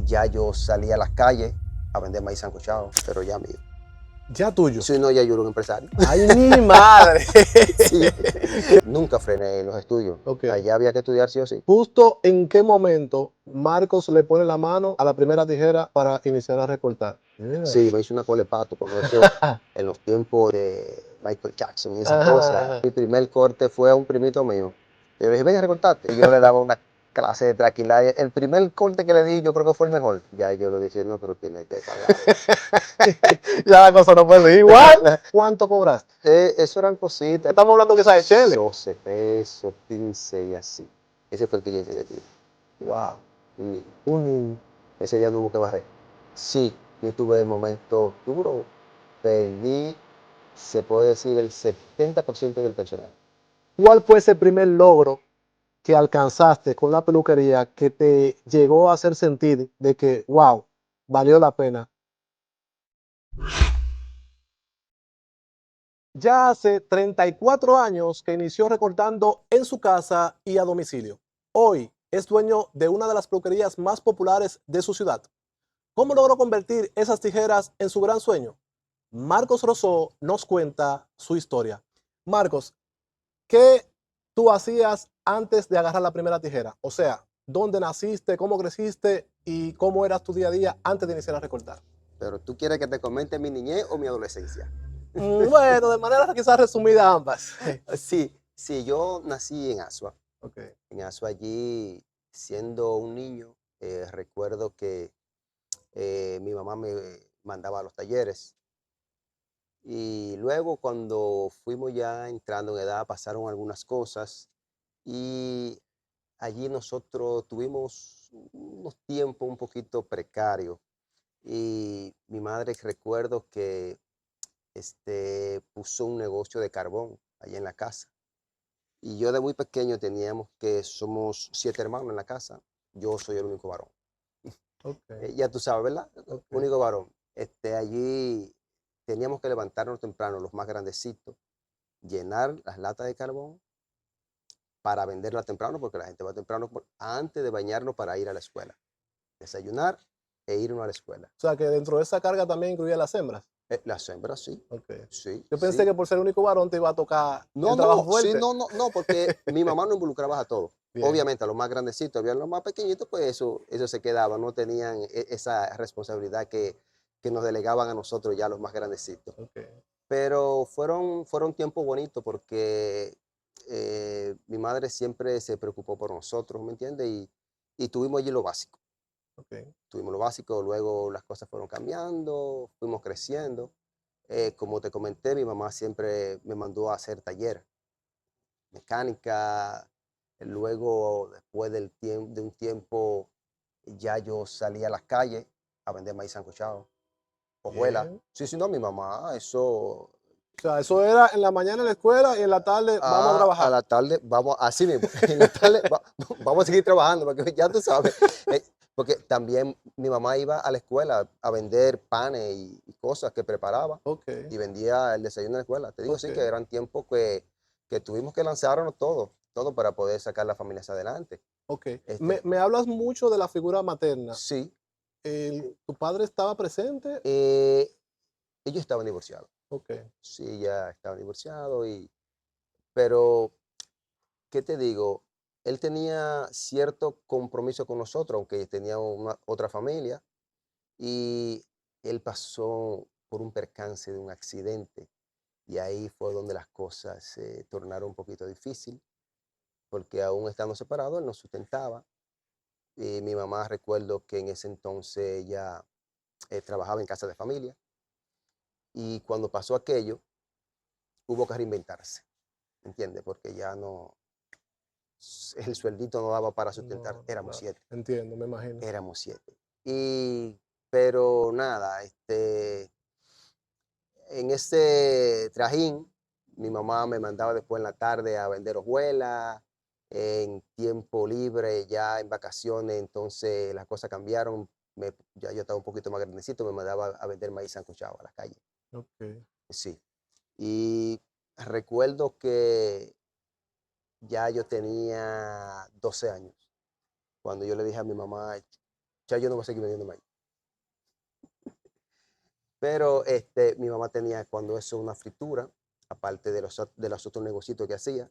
ya yo salí a las calles a vender maíz sancochado, pero ya mío. ¿Ya tuyo? Sí, no, ya yo era un empresario. ¡Ay, mi madre! Sí. Nunca frené los estudios. Okay. Allá había que estudiar sí o sí. ¿Justo en qué momento Marcos le pone la mano a la primera tijera para iniciar a recortar? Sí, me hice una cola de pato, como eso, en los tiempos de Michael Jackson y esas cosas. Mi primer corte fue a un primito mío. Yo le dije, ven a recortarte. Y yo le daba una clase de traquilaria. El primer corte que le di, yo creo que fue el mejor. Ya yo le dije, no, pero tiene que pagar. Ya la cosa no puede ser igual. ¿Cuánto cobraste? Eso eran cositas. Estamos hablando que esa es Chele. 12 pesos, 15 y así. Ese fue el que yo hice de ti. Wow. Y ese día no hubo que barrer. Sí, yo tuve el momento duro. Perdí, se puede decir, el 70% del personal. ¿Cuál fue ese primer logro que alcanzaste con la peluquería que te llegó a hacer sentir de que, wow, valió la pena? Ya hace 34 años que inició recortando en su casa y a domicilio. Hoy es dueño de una de las peluquerías más populares de su ciudad. ¿Cómo logró convertir esas tijeras en su gran sueño? Marcos Rosó nos cuenta su historia. Marcos, ¿qué tú hacías antes de agarrar la primera tijera? O sea, ¿dónde naciste, cómo creciste y cómo eras tu día a día antes de iniciar a recortar? Pero tú quieres que te comente mi niñez o mi adolescencia. Bueno, de manera quizás resumida ambas. Sí, yo nací en Asua. Okay. En Asua allí, siendo un niño, recuerdo que mi mamá me mandaba a los talleres. Y luego cuando fuimos ya entrando en edad, pasaron algunas cosas y allí nosotros tuvimos unos tiempos un poquito precarios. Y mi madre recuerdo que puso un negocio de carbón allí en la casa. Y yo de muy pequeño teníamos que somos 7 hermanos en la casa. Yo soy el único varón. Okay. Ya tú sabes, ¿verdad? Okay. Único varón. Allí teníamos que levantarnos temprano, los más grandecitos, llenar las latas de carbón para venderla temprano, porque la gente va temprano antes de bañarnos para ir a la escuela. Desayunar e irnos a la escuela. O sea, que dentro de esa carga también incluía las hembras. Las hembras, sí. Okay. Sí, Yo pensé que por ser el único varón te iba a tocar el trabajo fuerte. Sí, no, porque mi mamá no involucraba a todos. Bien. Obviamente a los más grandecitos, había los más pequeñitos, pues eso se quedaba, no tenían esa responsabilidad que nos delegaban a nosotros ya los más grandecitos. Okay. Pero fueron tiempos bonitos porque mi madre siempre se preocupó por nosotros, ¿me entiendes? Y tuvimos allí lo básico. Okay. Tuvimos lo básico, luego las cosas fueron cambiando, fuimos creciendo. Como te comenté, mi mamá siempre me mandó a hacer taller, mecánica. Luego, después de un tiempo, ya yo salí a las calles a vender maíz sancochado, hojuelas. Bien. Sí, no, mi mamá, eso. O sea, eso era en la mañana en la escuela y en la tarde vamos a A trabajar. la tarde, vamos, así mismo, en la tarde vamos a seguir trabajando, porque ya tú sabes, porque también mi mamá iba a la escuela a vender panes y cosas que preparaba Okay. y vendía el desayuno en la escuela. Te digo, sí, que eran tiempos que tuvimos que lanzarnos todo para poder sacar las familias adelante. Okay. Me hablas mucho de la figura materna. Sí. ¿Tu padre estaba presente? Ellos estaban divorciados. Okay. Sí, ya estaban divorciados, pero ¿qué te digo? Él tenía cierto compromiso con nosotros, aunque tenía otra familia, y él pasó por un percance de un accidente, y ahí fue donde las cosas se tornaron un poquito difícil, porque aún estando separados, él nos sustentaba. Y mi mamá, recuerdo que en ese entonces ella trabajaba en casa de familia, y cuando pasó aquello, hubo que reinventarse, ¿entiendes? Porque ya no, el sueldito no daba para sustentar, No, éramos claro. 7. Entiendo, me imagino. Éramos 7. Pero nada, en ese trajín, mi mamá me mandaba después en la tarde a vender hojuelas, en tiempo libre, ya en vacaciones, entonces las cosas cambiaron. Ya yo estaba un poquito más grandecito, me mandaba a vender maíz sancochado a la calle. Okay. Sí. Y recuerdo que ya yo tenía 12 años cuando yo le dije a mi mamá, ya yo no voy a seguir vendiendo maíz. Pero mi mamá tenía cuando eso una fritura, aparte de los otros negocios que hacía.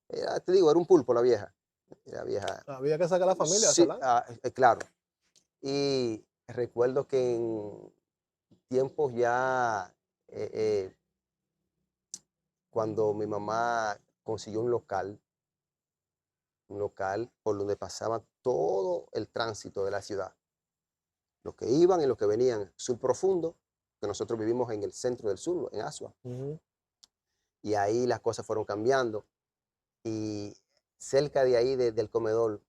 Te digo, era un pulpo la vieja. La vieja. Había que sacar a la familia a Sí, hacerla. claro. Y recuerdo que en tiempos ya, cuando mi mamá consiguió un local por donde pasaba todo el tránsito de la ciudad, los que iban y los que venían, sur profundo, que nosotros vivimos en el centro del sur, en Asua, y ahí las cosas fueron cambiando, y cerca de ahí, del comedor,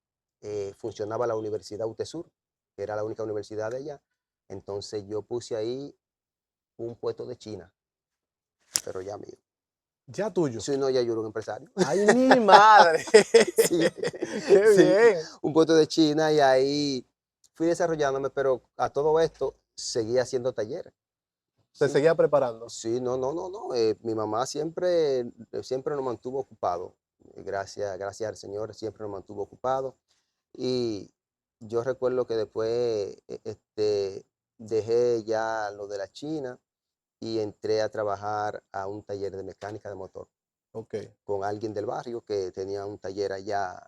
funcionaba la Universidad UTESUR, que era la única universidad de allá. Entonces yo puse ahí un puesto de China, pero ya mío. Ya tuyo. Sí, no, ya yo era un empresario. ¡Ay, mi madre! Sí, ¡Qué sí, bien! un puesto de China y ahí fui desarrollándome, pero a todo esto seguía haciendo talleres. Se Sí, seguía preparando. sí, no. Mi mamá siempre nos mantuvo ocupados. Gracias al Señor, siempre nos mantuvo ocupados. Y yo recuerdo que después dejé ya lo de la China y entré a trabajar a un taller de mecánica de motor Ok. con alguien del barrio que tenía un taller allá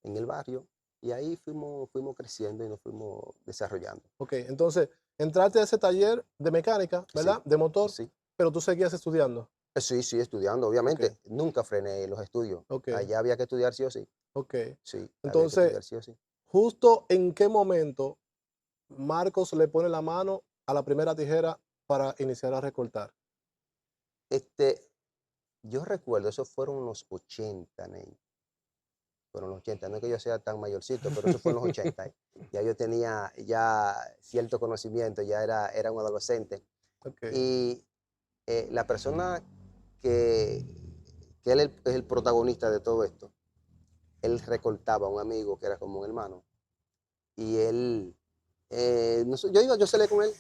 en el barrio. Y ahí fuimos creciendo y nos fuimos desarrollando. Ok, entonces entraste a ese taller de mecánica, Sí, ¿verdad? De motor, sí. pero tú seguías estudiando. Sí, estudiando, Ok, obviamente. Nunca frené los estudios. ok, Allá había que estudiar sí o sí. ok. Sí, había que Entonces, estudiar sí o sí. justo en qué momento Marcos le pone la mano a la primera tijera para iniciar a recortar. Este, yo recuerdo, esos fueron los 80, Ney. Fueron los 80. No es que yo sea tan mayorcito, pero eso fue en los 80. Ya yo tenía ya cierto conocimiento, ya era un adolescente. Ok, Y la persona que, que él es el protagonista de todo esto, él recortaba a un amigo que era como un hermano. Y él, yo salí con él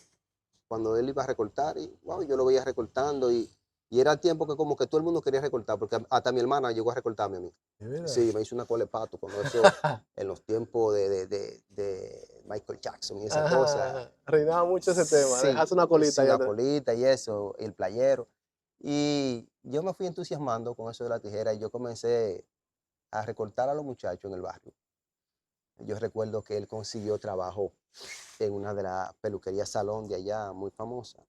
cuando él iba a recortar y wow, yo lo veía recortando y era el tiempo que como que todo el mundo quería recortar, porque hasta mi hermana llegó a recortarme a mí. ¿de verdad? Sí, me hizo una cola de pato cuando eso, en los tiempos de Michael Jackson y esa cosa. Ajá, reinaba mucho ese tema, Sí, dejarse una colita sí, ya. una colita y eso, el playero. Y yo me fui entusiasmando con eso de la tijera y yo comencé a recortar a los muchachos en el barrio. Yo recuerdo que él consiguió trabajo en una de las peluquerías Salón de allá, muy famosa.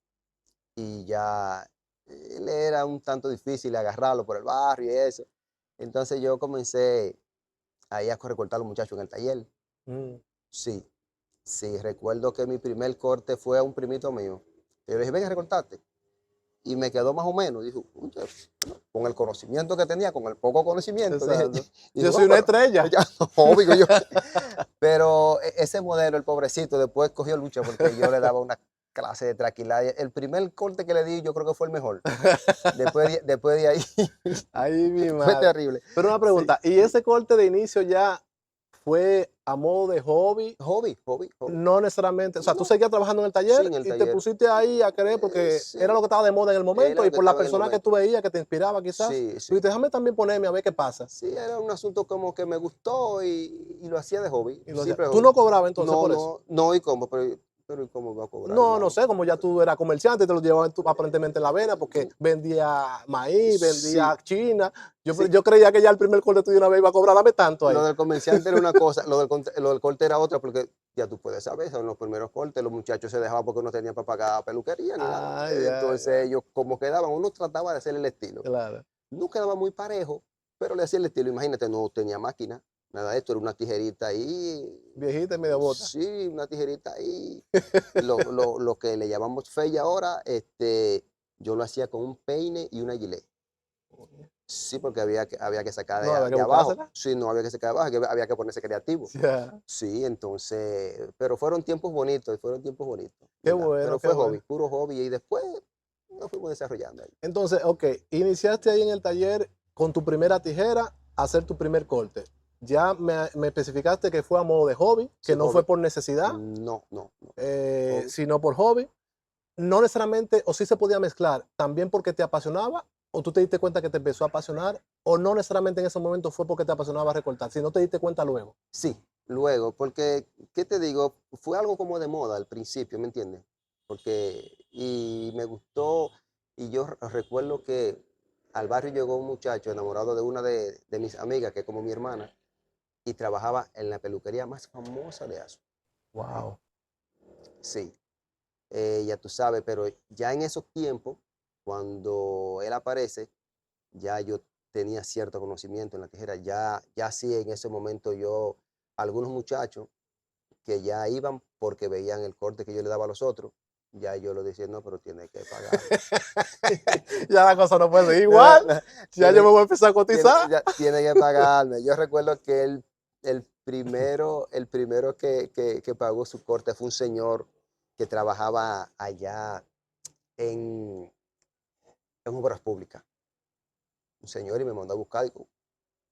Y ya él era un tanto difícil agarrarlo por el barrio y eso. Entonces yo comencé ahí a recortar a los muchachos en el taller. Mm. Sí, sí, recuerdo que mi primer corte fue a un primito mío. Yo le dije, ven a recortarte. Y me quedó más o menos. Dijo, "Oye, bueno, con el conocimiento que tenía, con el poco conocimiento, dije, Exacto. dije, Yo soy bueno, una pero estrella. ya, obvio, yo. Pero ese modelo, el pobrecito, después cogió lucha porque yo le daba una clase de tranquilidad. El primer corte que le di, yo creo que fue el mejor. Después de ahí, Ay, mi fue madre. terrible. Pero una Sí, pregunta, ¿y sí. ese corte de inicio ya fue a modo de hobby? Hobby. No necesariamente, o sea, tú No, seguías trabajando en el sí, taller en el y te taller. pusiste ahí a querer porque era lo Sí, que estaba de moda en el era momento y lo que por la estaba en el persona que momento. tú veías que te inspiraba quizás, Sí, tú sí. dices, déjame también ponerme a ver qué pasa. Sí, era un asunto como que me gustó y lo hacía de hobby, Y lo hacía. simple ¿Tú hobby. no cobrabas entonces No, por eso? no, no, ¿y cómo? Pero ¿y cómo va a cobrar, No, no hermano? sé, como ya tú eras comerciante, te lo llevaban tú aparentemente en la vena porque vendía maíz, vendía Sí, china. sí. Yo creía que ya el primer corte tuyo una vez iba a cobrar, dame tanto Lo ahí. del comerciante era una cosa, lo del corte era otra, porque ya tú puedes saber, en los primeros cortes los muchachos se dejaban porque no tenían para pagar peluquería ni nada. Ah, ya, Entonces ellos como quedaban, uno trataba de hacer el estilo. claro. No quedaba muy parejo, pero le hacía el estilo. Imagínate, no tenía máquina, nada de esto, era una tijerita ahí. Viejita y media bota. Sí, una tijerita ahí. Lo que le llamamos fey ahora, yo lo hacía con un peine y una gilet. Sí, porque había que sacar No, había que de abajo. buscársela. Sí, no había que sacar de abajo, había que ponerse creativo. Ya. Sí, entonces, pero fueron tiempos bonitos, Qué ¿verdad? bueno, Pero qué fue hobby, bueno. puro hobby, y después nos fuimos desarrollando ahí. Entonces, ok, iniciaste ahí en el taller con tu primera tijera a hacer tu primer corte. Ya me especificaste que fue a modo de hobby, Sí, que no fue hobby. por necesidad, No. Hobby. sino por hobby. No necesariamente, o sí se podía mezclar, también porque te apasionaba, o tú te diste cuenta que te empezó a apasionar, o no necesariamente en ese momento fue porque te apasionaba recortar, si no te diste cuenta luego. Sí, luego, porque, ¿qué te digo? Fue algo como de moda al principio, ¿me entiendes? Porque, y me gustó, y yo recuerdo que al barrio llegó un muchacho enamorado de una de mis amigas, que es como mi hermana, y trabajaba en la peluquería más famosa de Asua. Wow. Sí, ya tú sabes, pero ya en esos tiempos, cuando él aparece, ya yo tenía cierto conocimiento en la tijera, ya sí en ese momento yo, algunos muchachos que ya iban porque veían el corte que yo le daba a los otros, ya yo lo decía, no, pero tiene que pagarme. Ya la cosa no puede ser No, igual. no, Ya yo me voy a empezar a cotizar. tiene que pagarme. Yo recuerdo que el primero que pagó su corte fue un señor que trabajaba allá en obras públicas. Un señor y me mandó a buscar,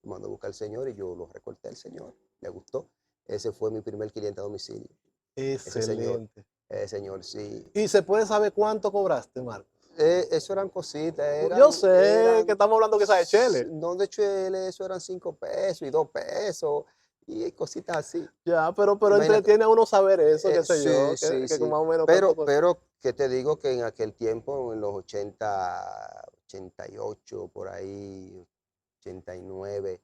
me mandó a buscar el señor y yo lo recorté al señor. Me gustó. Ese fue mi primer cliente a domicilio. Ese señor, Excelente. ese señor, sí. ¿Y se puede saber cuánto cobraste, Marco? Eso eran cositas, Yo sé que estamos hablando quizás de Chele. no de Chile, eso eran 5 pesos y 2 pesos y cositas así. Ya, pero Imagínate, entretiene a uno saber eso, qué sé yo, sí, sí, que sí. más o menos cuánto costó. Pero, ¿qué te digo? Que en aquel tiempo, en los 88 por ahí, 89,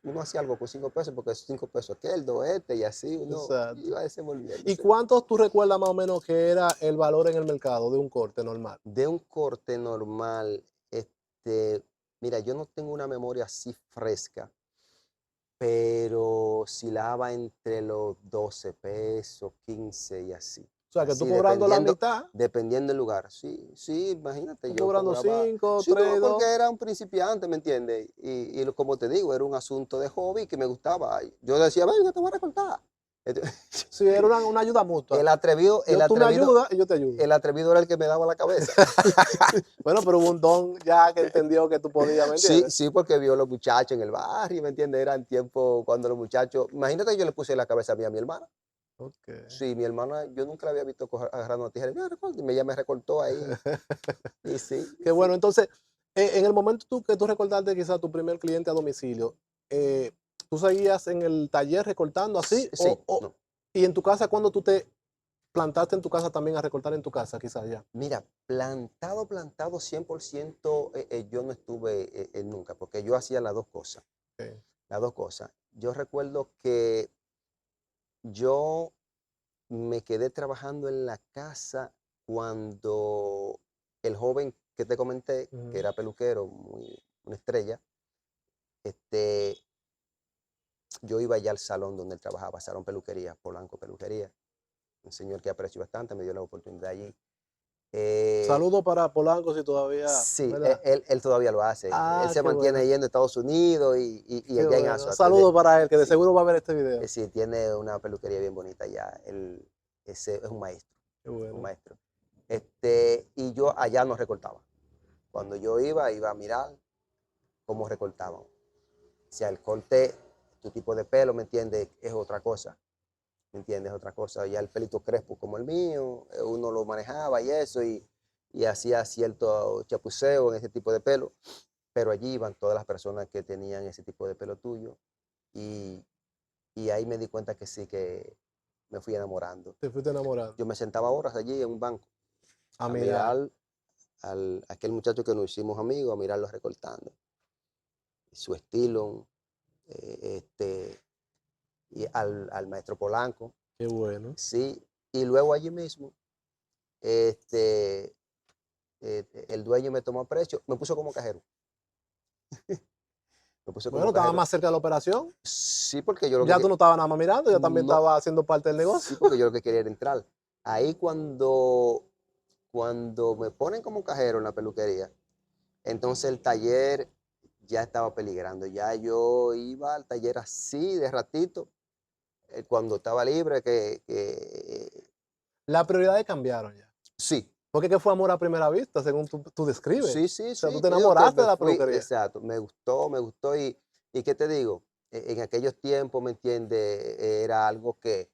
uno hacía algo con 5 pesos, porque 5 pesos aquel, dos este, y así uno Exacto. iba ¿Y desenvolviéndose. cuántos tú recuerdas más o menos que era el valor en el mercado de un corte normal? De un corte normal, mira, yo no tengo una memoria así fresca, pero oscilaba entre los 12 pesos, 15 y así. O sea, que tú Así, cobrando la mitad, dependiendo del lugar. Sí, sí, imagínate, tú yo cobrando cobraba. 5, Sí, no, 3, porque 2. era un principiante, ¿me entiendes? Como te digo, era un asunto de hobby que me gustaba. Yo decía, venga, te voy a recortar. Este, Sí, era una ayuda mutua. El atrevido, el Tú me atrevido, ayudas y yo te ayudo. el atrevido era el que me daba la cabeza. Bueno, pero hubo un don ya que entendió que tú podías, ¿me Sí, entiendes? sí, porque vio los muchachos en el barrio, ¿me entiendes? Eran tiempo cuando los muchachos, imagínate, yo le puse la cabeza a mi hermana. Ok. Sí, mi hermana, yo nunca la había visto agarrando una tijera. Mira, recorta, y ella me recortó ahí. Y sí, Qué sí, bueno, entonces, en el momento que tú recordaste quizás tu primer cliente a domicilio, eh, ¿tú seguías en el taller recortando así? sí, no. ¿Y en tu casa, cuando tú te plantaste en tu casa también a recortar en tu casa, quizás ya? Mira, plantado 100%, yo no estuve nunca, porque yo hacía las dos cosas, Ok. las dos cosas. Yo recuerdo que yo me quedé trabajando en la casa cuando el joven que te comenté, que Ujú. era peluquero, una estrella, este, yo iba ya al salón donde él trabajaba, Salón Peluquería, Polanco Peluquería, un señor que aprecio bastante, me dio la oportunidad allí. Eh, Saludo para Polanco si todavía, sí, ¿verdad? él todavía lo hace. Él Ah, se qué mantiene bueno, yendo a Estados Unidos y qué allá en bueno. Asua. Saludo para él, que de Sí, seguro va a ver este video. sí, tiene una peluquería bien bonita allá. Ese es un maestro, Qué un bueno. maestro. Y yo allá no recortaba. Cuando yo iba a mirar cómo recortaban. O sea, el corte, tu tipo de pelo, ¿me entiendes? Es otra cosa. ¿Me entiendes? Otra cosa. Ya el pelito crespo como el mío, uno lo manejaba y eso, y hacía cierto chapuceo en ese tipo de pelo. Pero allí iban todas las personas que tenían ese tipo de pelo tuyo. Y, y ahí me di cuenta que sí, que me fui enamorando. Te fuiste enamorando. Yo me sentaba horas allí en un banco A a mirar. mirar aquel muchacho que nos hicimos amigos, a mirarlo recortando. Su estilo, este, y al maestro Polanco, Qué bueno. sí. Y luego allí mismo, este, el dueño me tomó a precio, me puso como cajero. Me puso Bueno, como estaba cajero. más cerca de la operación. Sí, porque yo lo Ya tú que no estabas nada más mirando, ya también no, estaba haciendo parte del sí, negocio. porque yo lo que quería era entrar. Ahí cuando me ponen como cajero en la peluquería, entonces el taller ya estaba peligrando. Ya yo iba al taller así de ratito, cuando estaba libre, Las prioridades cambiaron ya. sí, Porque que fue amor a primera vista, según tú describes. sí, sí, O sea, tú sí, te te digo que enamoraste me de la fui, peluquería. exacto, me gustó y ¿qué te digo? En aquellos tiempos, ¿me entiendes? Era algo que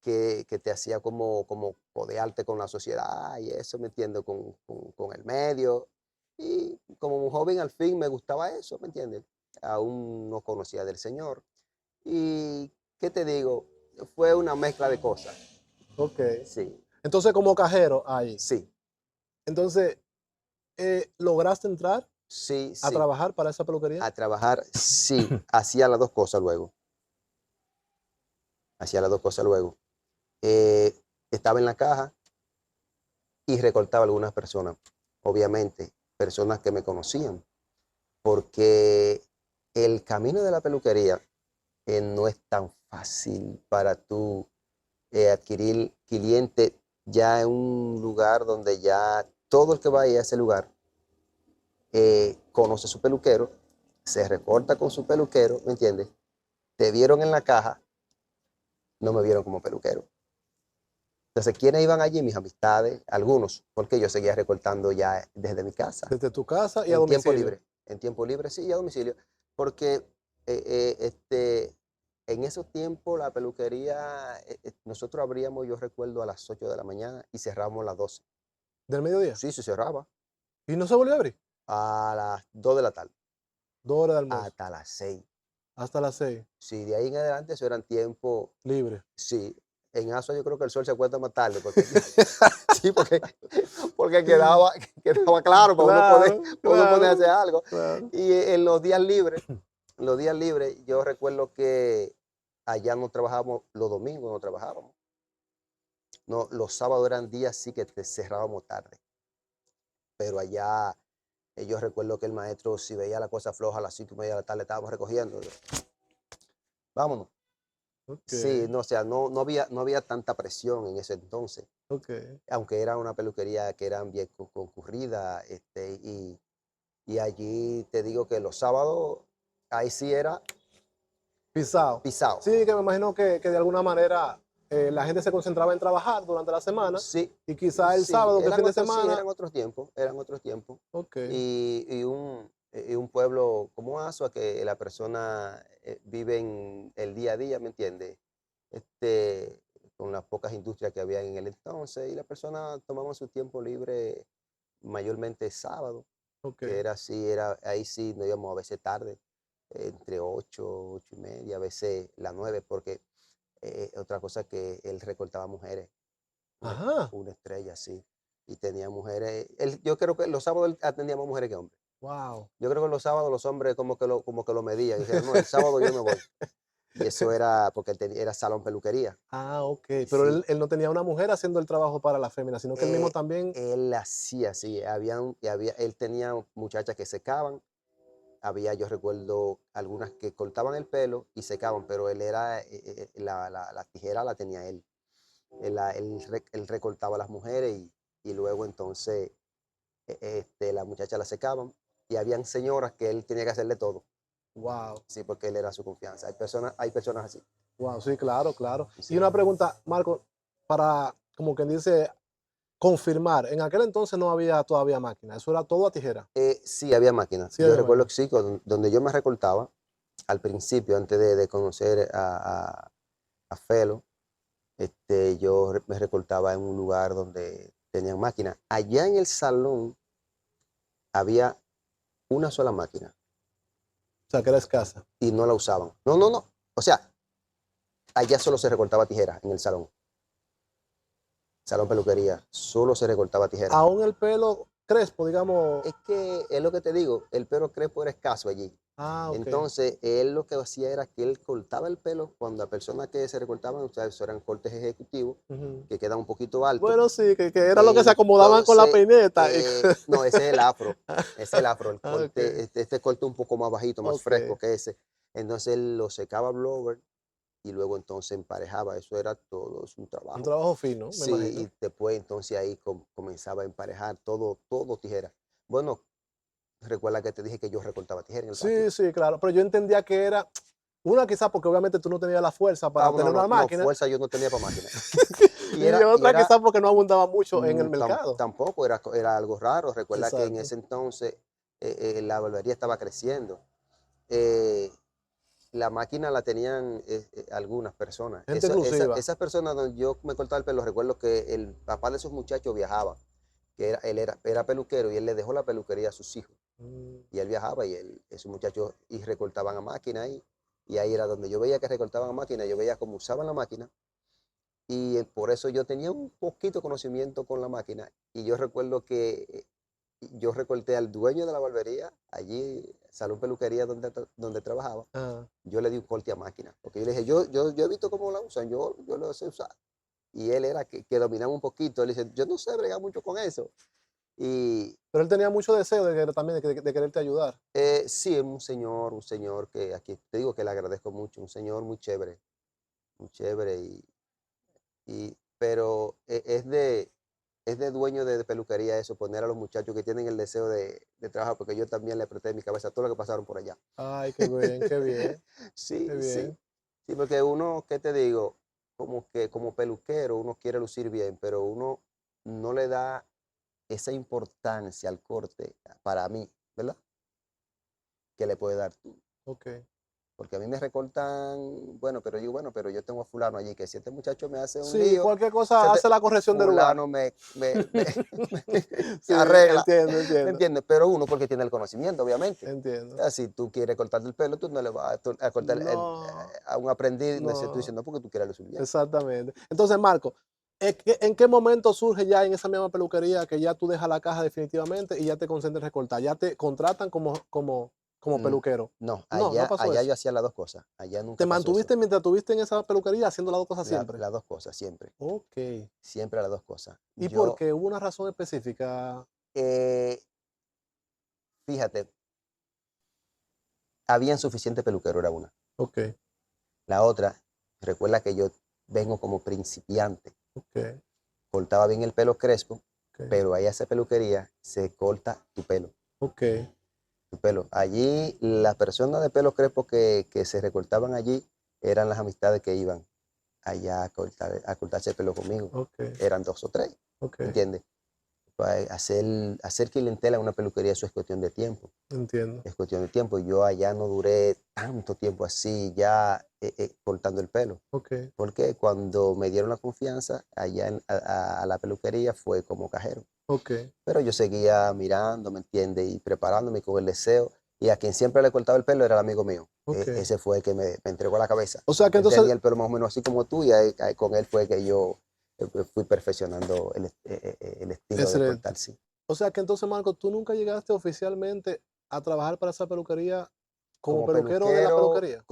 te hacía como codearte con la sociedad y eso, ¿me entiendes? Con el medio. Y como un joven al fin me gustaba eso, ¿me entiendes? Aún no conocía del Señor. Y ¿qué te digo? Fue una mezcla de cosas. Ok. Sí, Entonces, como cajero ahí. sí, Entonces, ¿lograste entrar sí, a sí. trabajar para esa peluquería? A trabajar, sí, hacía las dos cosas luego. Hacía las dos cosas luego. Eh, Estaba en la caja y recortaba a algunas personas, obviamente, personas que me conocían, porque el camino de la peluquería no es tan fácil para tú adquirir cliente ya en un lugar donde ya todo el que vaya a ese lugar conoce a su peluquero, se recorta con su peluquero, ¿me entiendes? Te vieron en la caja, no me vieron como peluquero. Entonces, ¿quiénes iban allí? Mis amistades, algunos, porque yo seguía recortando ya desde mi casa, Desde tu casa y a domicilio. en tiempo libre, sí, y a domicilio, porque en esos tiempos la peluquería, nosotros abríamos, yo recuerdo, a las 8 de la mañana y cerramos a las 12. Del mediodía. Sí, se cerraba Y no se volvió a abrir. a las 2 de la tarde, 2 horas de almuerzo. hasta las 6. Hasta las 6. Sí, de ahí en adelante eso eran tiempos. Libre. Sí, en Asua yo creo que el sol se acuesta más tarde, porque sí, porque quedaba claro Claro, para uno poder hacer claro, algo. claro. Y en los días libres, yo recuerdo que allá no trabajábamos, los domingos no trabajábamos. No, los sábados eran días sí que te cerrábamos tarde, pero allá yo recuerdo que el maestro, si veía la cosa floja a las 5:30 de la tarde, estábamos recogiendo. Vámonos. Ok, Sí, no, o sea, no había tanta presión en ese entonces. ok. Aunque era una peluquería que era bien concurrida, y allí te digo que los sábados, ahí sí era Pisado. pisado. Sí, que me imagino que de alguna manera la gente se concentraba en trabajar durante la semana Sí, y quizá el sí, sábado, que es fin de sí, semana. eran otros tiempos. Ok. Y un pueblo como Asua, que la persona vive en el día a día, ¿me entiendes? Este, con las pocas industrias que había en el entonces, y la persona tomaba su tiempo libre mayormente sábado, Ok. que era así, ahí sí nos íbamos a veces tarde, entre 8:30, a veces las 9, porque otra cosa que él recortaba mujeres, una, Ajá. una estrella así, y tenía mujeres, yo creo que los sábados él atendía más mujeres que hombres. Wow. Yo creo que los sábados los hombres como que lo medían, y dijeron, no, el sábado yo me voy. Y eso era porque él era salón peluquería. Ah, ok. Pero Sí, él no tenía una mujer haciendo el trabajo para la fémina, sino que él mismo eh, también. él hacía así, él tenía muchachas que secaban. Yo recuerdo algunas que cortaban el pelo y secaban, pero la tijera la tenía él. Él recortaba a las mujeres y luego entonces las muchachas la secaban, y habían señoras que él tenía que hacerle todo, Wow. sí, porque él era su confianza. Hay personas así. Wow. Sí, claro, claro. Y Sí. una pregunta, Marco, para, como quien dice, confirmar. En aquel entonces no había todavía máquina. Eso era todo a tijera. Sí, había máquinas. Sí Yo había recuerdo máquina. que sí, donde yo me recortaba al principio, antes de conocer a Felo. Yo me recortaba en un lugar donde tenían máquinas. Allá en el salón había una sola máquina O sea, que era escasa. y no la usaban. No, no, no. O sea, allá solo se recortaba tijera en el salón. Salón peluquería. Solo se recortaba tijera. Aún el pelo crespo, digamos. Es que es lo que te digo, el pelo crespo era escaso allí. Ah, ok. Entonces, él lo que hacía era que él cortaba el pelo cuando a personas que se recortaban, o sea, eso eran cortes ejecutivos, Ujú. que quedan un poquito altos. Bueno, sí, que era lo que se acomodaban con la Entonces, peineta. no, ese es el afro, ese es el afro, el Ah, corte, ok, este corte un poco más bajito, más fresco ok. que ese. Entonces él lo secaba blower y luego entonces emparejaba, eso era todo, es un Un trabajo. trabajo fino, me Sí, imagino. y después entonces ahí comenzaba a emparejar todo, todo tijera. Bueno, recuerda que te dije que yo recortaba tijera en el patio. Sí, sí, claro. Pero yo entendía que era, una quizás porque obviamente tú no tenías la fuerza Ah, para no, tener una no, no, máquina. fuerza yo no tenía para máquina. Y Y era, y otra era, quizás porque no abundaba mucho en el mercado. tampoco era algo raro. Recuerda que en Exacto. ese entonces la barbería estaba creciendo. Eh, la máquina la tenían algunas personas. Gente exclusiva. Esas personas donde yo me cortaba el pelo, recuerdo que el papá de esos muchachos viajaba, que él era peluquero, y él le dejó la peluquería a sus hijos. Mm, Y él viajaba, y esos muchachos y recortaban a máquina ahí. Y ahí era donde yo veía que recortaban la máquina, yo veía cómo usaban la máquina y por eso yo tenía un poquito conocimiento con la máquina y yo recuerdo que yo recorté al dueño de la barbería, allí, Salud Peluquería donde trabajaba, Ah, yo le di un corte a máquina, porque yo le dije, yo he visto cómo la usan, yo lo sé usar. Y él era que dominaba un poquito, él dice, yo no sé bregar mucho con eso. Y pero él tenía mucho deseo también de quererte ayudar. sí, es un señor que aquí te digo que le agradezco mucho, un señor muy chévere, pero es de dueño de peluquería eso, poner a los muchachos que tienen el deseo de trabajar, porque yo también le apreté mi cabeza a todo lo que pasaron por allá. Ay, qué bien, qué bien, qué Sí, sí, bien. sí, porque uno, ¿qué te digo? Como que como peluquero uno quiere lucir bien, pero uno no le da esa importancia al corte, para mí, ¿verdad? Que le puede dar tú. Ok. Porque a mí me recortan, bueno, pero digo, bueno, pero yo tengo a fulano allí, que si este muchacho me hace un Sí, lío, cualquier cosa hace la corrección de lugar. fulano Sí, me arregla, entiendo, ¿me entiendo, entiendes? Pero uno porque tiene el conocimiento, obviamente. O entiendo. sea, si tú quieres cortarte el pelo, tú no le vas a cortar No, a un aprendiz, le estoy no, diciendo porque tú quieres lucir bien. exactamente. Entonces, Marco, en qué momento surge ya en esa misma peluquería que ya tú dejas la caja definitivamente y ya te concentras en recortar? ¿Ya te contratan como Mm, peluquero? No, No, no pasó allá eso. yo hacía las dos cosas, allá ¿Te nunca pasó eso. mantuviste mientras estuviste en esa peluquería haciendo las dos cosas siempre? Las dos cosas, siempre, Ok. siempre las dos cosas. ¿Y por Yo, qué? ¿Hubo una razón específica? eh, fíjate, habían suficiente peluquero, era una. Ok, La otra, recuerda que yo vengo como principiante, ok, cortaba bien el pelo crespo, ok, pero ahí a esa peluquería se corta ok, tu pelo. Allí las personas de pelo crespo que se recortaban allí eran las amistades que iban allá a cortarse el pelo conmigo. ok, Eran dos o tres, ok, ¿entiendes? Hacer clientela en una peluquería, eso es cuestión de tiempo. entiendo. Es cuestión de tiempo. Yo allá no duré tanto tiempo así, ya cortando el pelo. Ok, Porque cuando me dieron la confianza allá a la peluquería fue como cajero. ok, Pero yo seguía mirando, ¿me entiendes? Y preparándome con el deseo. Y a quien siempre le cortaba el pelo era el amigo mío. ok. Ese fue el que me entregó la cabeza. O sea que Él entonces, tenía el pelo más o menos así como tú y ahí con él fue que yo fui perfeccionando el estilo de excelente. cortar, sí. O sea que entonces, Marco, tú nunca llegaste oficialmente a trabajar para esa peluquería como peluquero de la peluquería.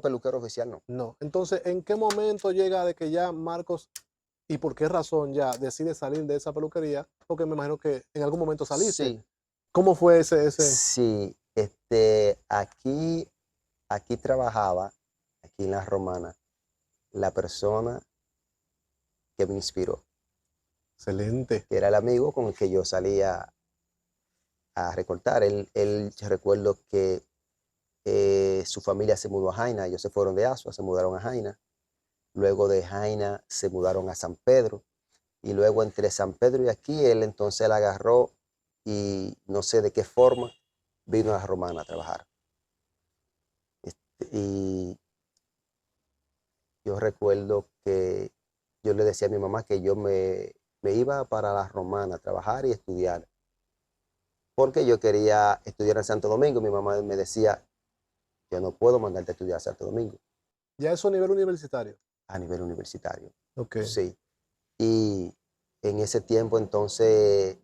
Peluquero oficial, no. No. Entonces, ¿en qué momento llega de que ya Marcos y por qué razón ya decide salir de esa peluquería? Porque me imagino que en algún momento saliste. Sí, ¿Cómo fue ese? sí, aquí trabajaba, aquí en La Romana, la persona que me inspiró, Excelente. que era el amigo con el que yo salía a recortar. Yo recuerdo que su familia se mudó a Jaina, ellos se fueron de Asua, se mudaron a Jaina. Luego de Jaina se mudaron a San Pedro. Y luego entre San Pedro y aquí, él entonces la agarró y no sé de qué forma vino a La Romana a trabajar. Y yo recuerdo que yo le decía a mi mamá que me iba para La Romana a trabajar y estudiar, porque yo quería estudiar en Santo Domingo. Mi mamá me decía, yo no puedo mandarte a estudiar a Santo Domingo Ya eso a nivel universitario. a nivel universitario. Ok. Sí. Y en ese tiempo entonces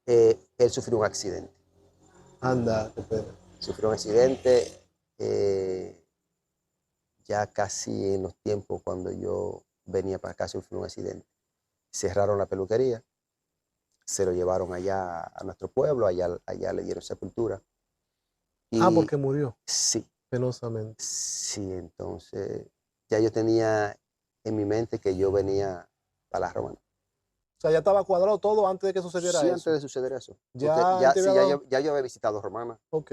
él sufrió un accidente. Anda, qué pena. Sufrió un accidente eh, ya casi en los tiempos cuando yo venía para acá, sufrió un accidente. Cerraron la peluquería, se lo llevaron allá a nuestro pueblo, allá le dieron sepultura. Ah, Y porque murió, sí, penosamente. sí, entonces ya yo tenía en mi mente que yo venía para la Romana. O sea, ya estaba cuadrado todo antes de que sucediera Sí, antes eso. de suceder eso. Porque Ya él ya, te había sí, dado. ya yo había visitado Romana, Ok.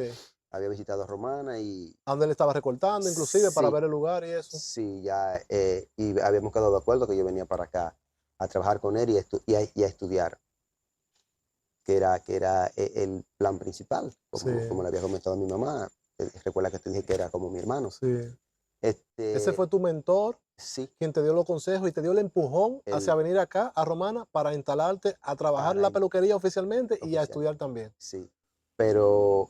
había visitado Romana y A donde él estaba recortando, inclusive, para sí, ver el lugar y eso. sí, ya, y habíamos quedado de acuerdo que yo venía para acá a trabajar con él y a estudiar, que era el plan principal, Sí, como le había comentado a mi mamá. Recuerda que te dije que era como mi hermano. sí. Ese Este, fue tu mentor, sí, quien te dio los consejos y te dio el empujón hacia él venir acá a Romana para instalarte a trabajar para la él, peluquería oficialmente y a oficial, estudiar también. sí. Pero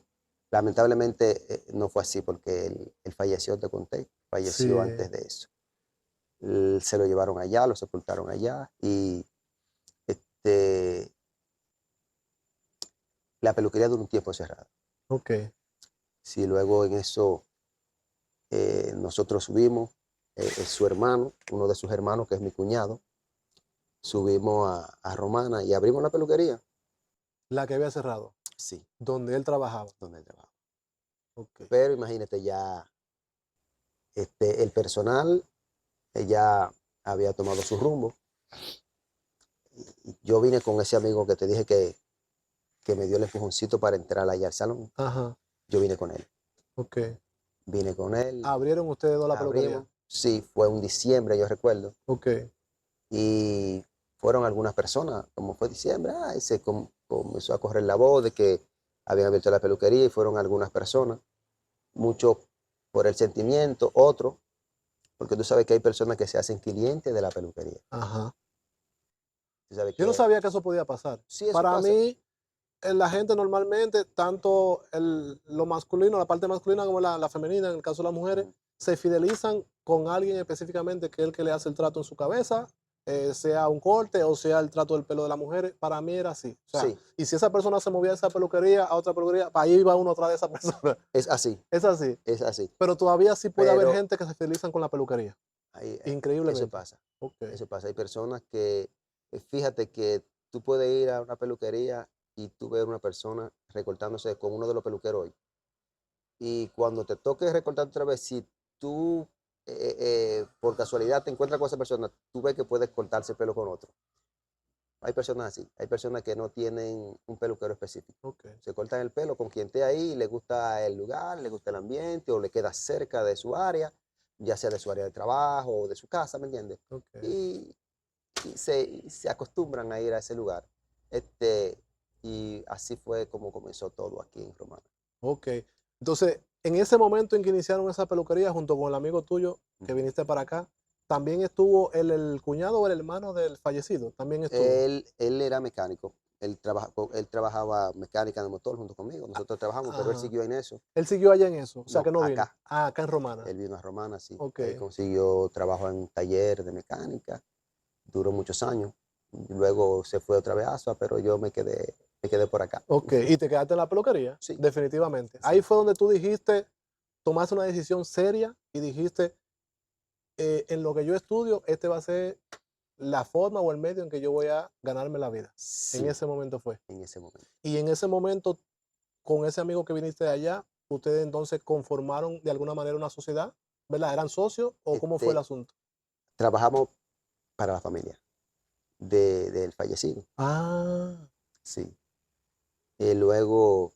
Lamentablemente no fue así porque él falleció, te conté, Sí, falleció antes de eso. Se lo llevaron allá, lo sepultaron allá y este, la peluquería duró un tiempo cerrada. ok. Sí, luego en eso nosotros subimos, su hermano, uno de sus hermanos, que es mi cuñado, subimos a Romana y abrimos la peluquería. La que había cerrado, Sí, donde él trabajaba. donde él trabaja. Ok. Pero imagínate ya, el personal ya había tomado su rumbo. Y yo vine con ese amigo que te dije que me dio el empujoncito para entrar allá al salón. Ajá, Yo vine con él. ok. Vine con él, Abrieron ustedes dos la abrimos. peluquería. Sí, fue un diciembre, yo recuerdo. Ok, Y fueron algunas personas, como fue diciembre, se comenzó a correr la voz de que habían abierto la peluquería y fueron algunas personas, muchos por el sentimiento, otros, porque tú sabes que hay personas que se hacen clientes de la peluquería. ajá. Tú sabes Yo no que sabía que eso podía pasar. sí, eso Para pasa. mí, la gente normalmente, tanto lo masculino, la parte masculina como la femenina, en el caso de las mujeres, Ujú. se fidelizan con alguien específicamente que es el que le hace el trato en su cabeza, sea un corte o sea el trato del pelo de las mujeres. Para mí era así. O sea, Sí, y si esa persona se movía de esa peluquería a otra peluquería, para ahí iba uno atrás de esa persona. es así, Es así. es así. Pero todavía sí puede haber Pero gente que se fidelizan con la peluquería. eso Increíblemente. pasa, Ok. eso pasa. Hay personas que, fíjate que tú puedes ir a una peluquería y tú ves una persona recortándose con uno de los peluqueros hoy. Y cuando te toque recortar otra vez, si tú por casualidad te encuentras con esa persona, tú ves que puedes cortarse el pelo con otro. Hay personas así, hay personas que no tienen un peluquero específico. Ok. Se cortan el pelo con quien esté ahí, le gusta el lugar, le gusta el ambiente o le queda cerca de su área, ya sea de su área de trabajo o de su casa, ¿me entiendes? Ok. Y, y se acostumbran a ir a ese lugar. Este, y así fue como comenzó todo aquí en Romana. Ok. Entonces, en ese momento en que iniciaron esa peluquería, junto con el amigo tuyo que Ujú. viniste para acá, también estuvo el cuñado o el hermano del fallecido, también estuvo. Él era mecánico, él trabajaba mecánica de motor junto conmigo, nosotros trabajamos, pero él Ajá. siguió en eso. Él siguió allá en eso, o sea No, que no vino. acá. Ah, acá en Romana. Él vino a Romana, sí. Ok. Él consiguió trabajo en un taller de mecánica, duró muchos años. Luego se fue otra vez a ASUA, pero yo me quedé por acá. Ok. Y te quedaste en la peluquería, Sí, definitivamente. Ahí sí. fue donde tú dijiste, tomaste una decisión seria y dijiste, en lo que yo estudio, este va a ser la forma o el medio en que yo voy a ganarme la vida. En Sí, ese momento fue. en ese momento. Y en ese momento, con ese amigo que viniste de allá, ustedes entonces conformaron de alguna manera una sociedad, ¿verdad? ¿Eran socios o cómo fue el Este, asunto? trabajamos para la familia del fallecido, Ah, sí. Y luego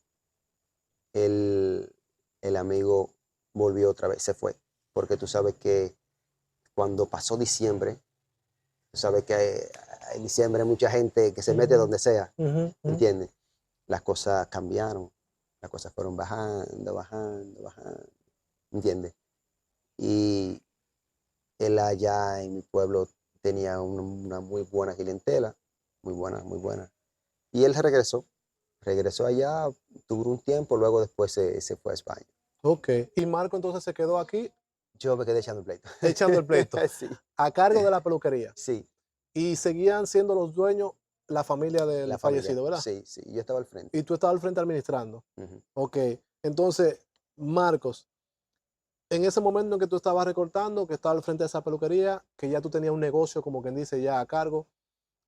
el, el amigo volvió otra vez, se fue, porque tú sabes que cuando pasó diciembre, tú sabes que en diciembre hay mucha gente que se mete ujú, donde sea, ujú, ujú. ¿entiendes? Las cosas cambiaron, las cosas fueron bajando, bajando, bajando, ¿entiendes? Y él allá en mi pueblo tenía una muy buena clientela, muy buena, muy buena. Y él regresó allá, duró un tiempo, luego después se fue a España. Ok. Y Marco entonces se quedó aquí Yo me quedé echando el pleito. echando el pleito Sí, a cargo de la peluquería. sí, Y seguían siendo los dueños la familia la del familia, fallecido, ¿verdad? sí, sí, yo estaba al frente. Y tú estabas al frente administrando. Ujú. Ok. Entonces, Marcos, en ese momento en que tú estabas recortando, que estabas al frente de esa peluquería, que ya tú tenías un negocio, como quien dice, ya a cargo,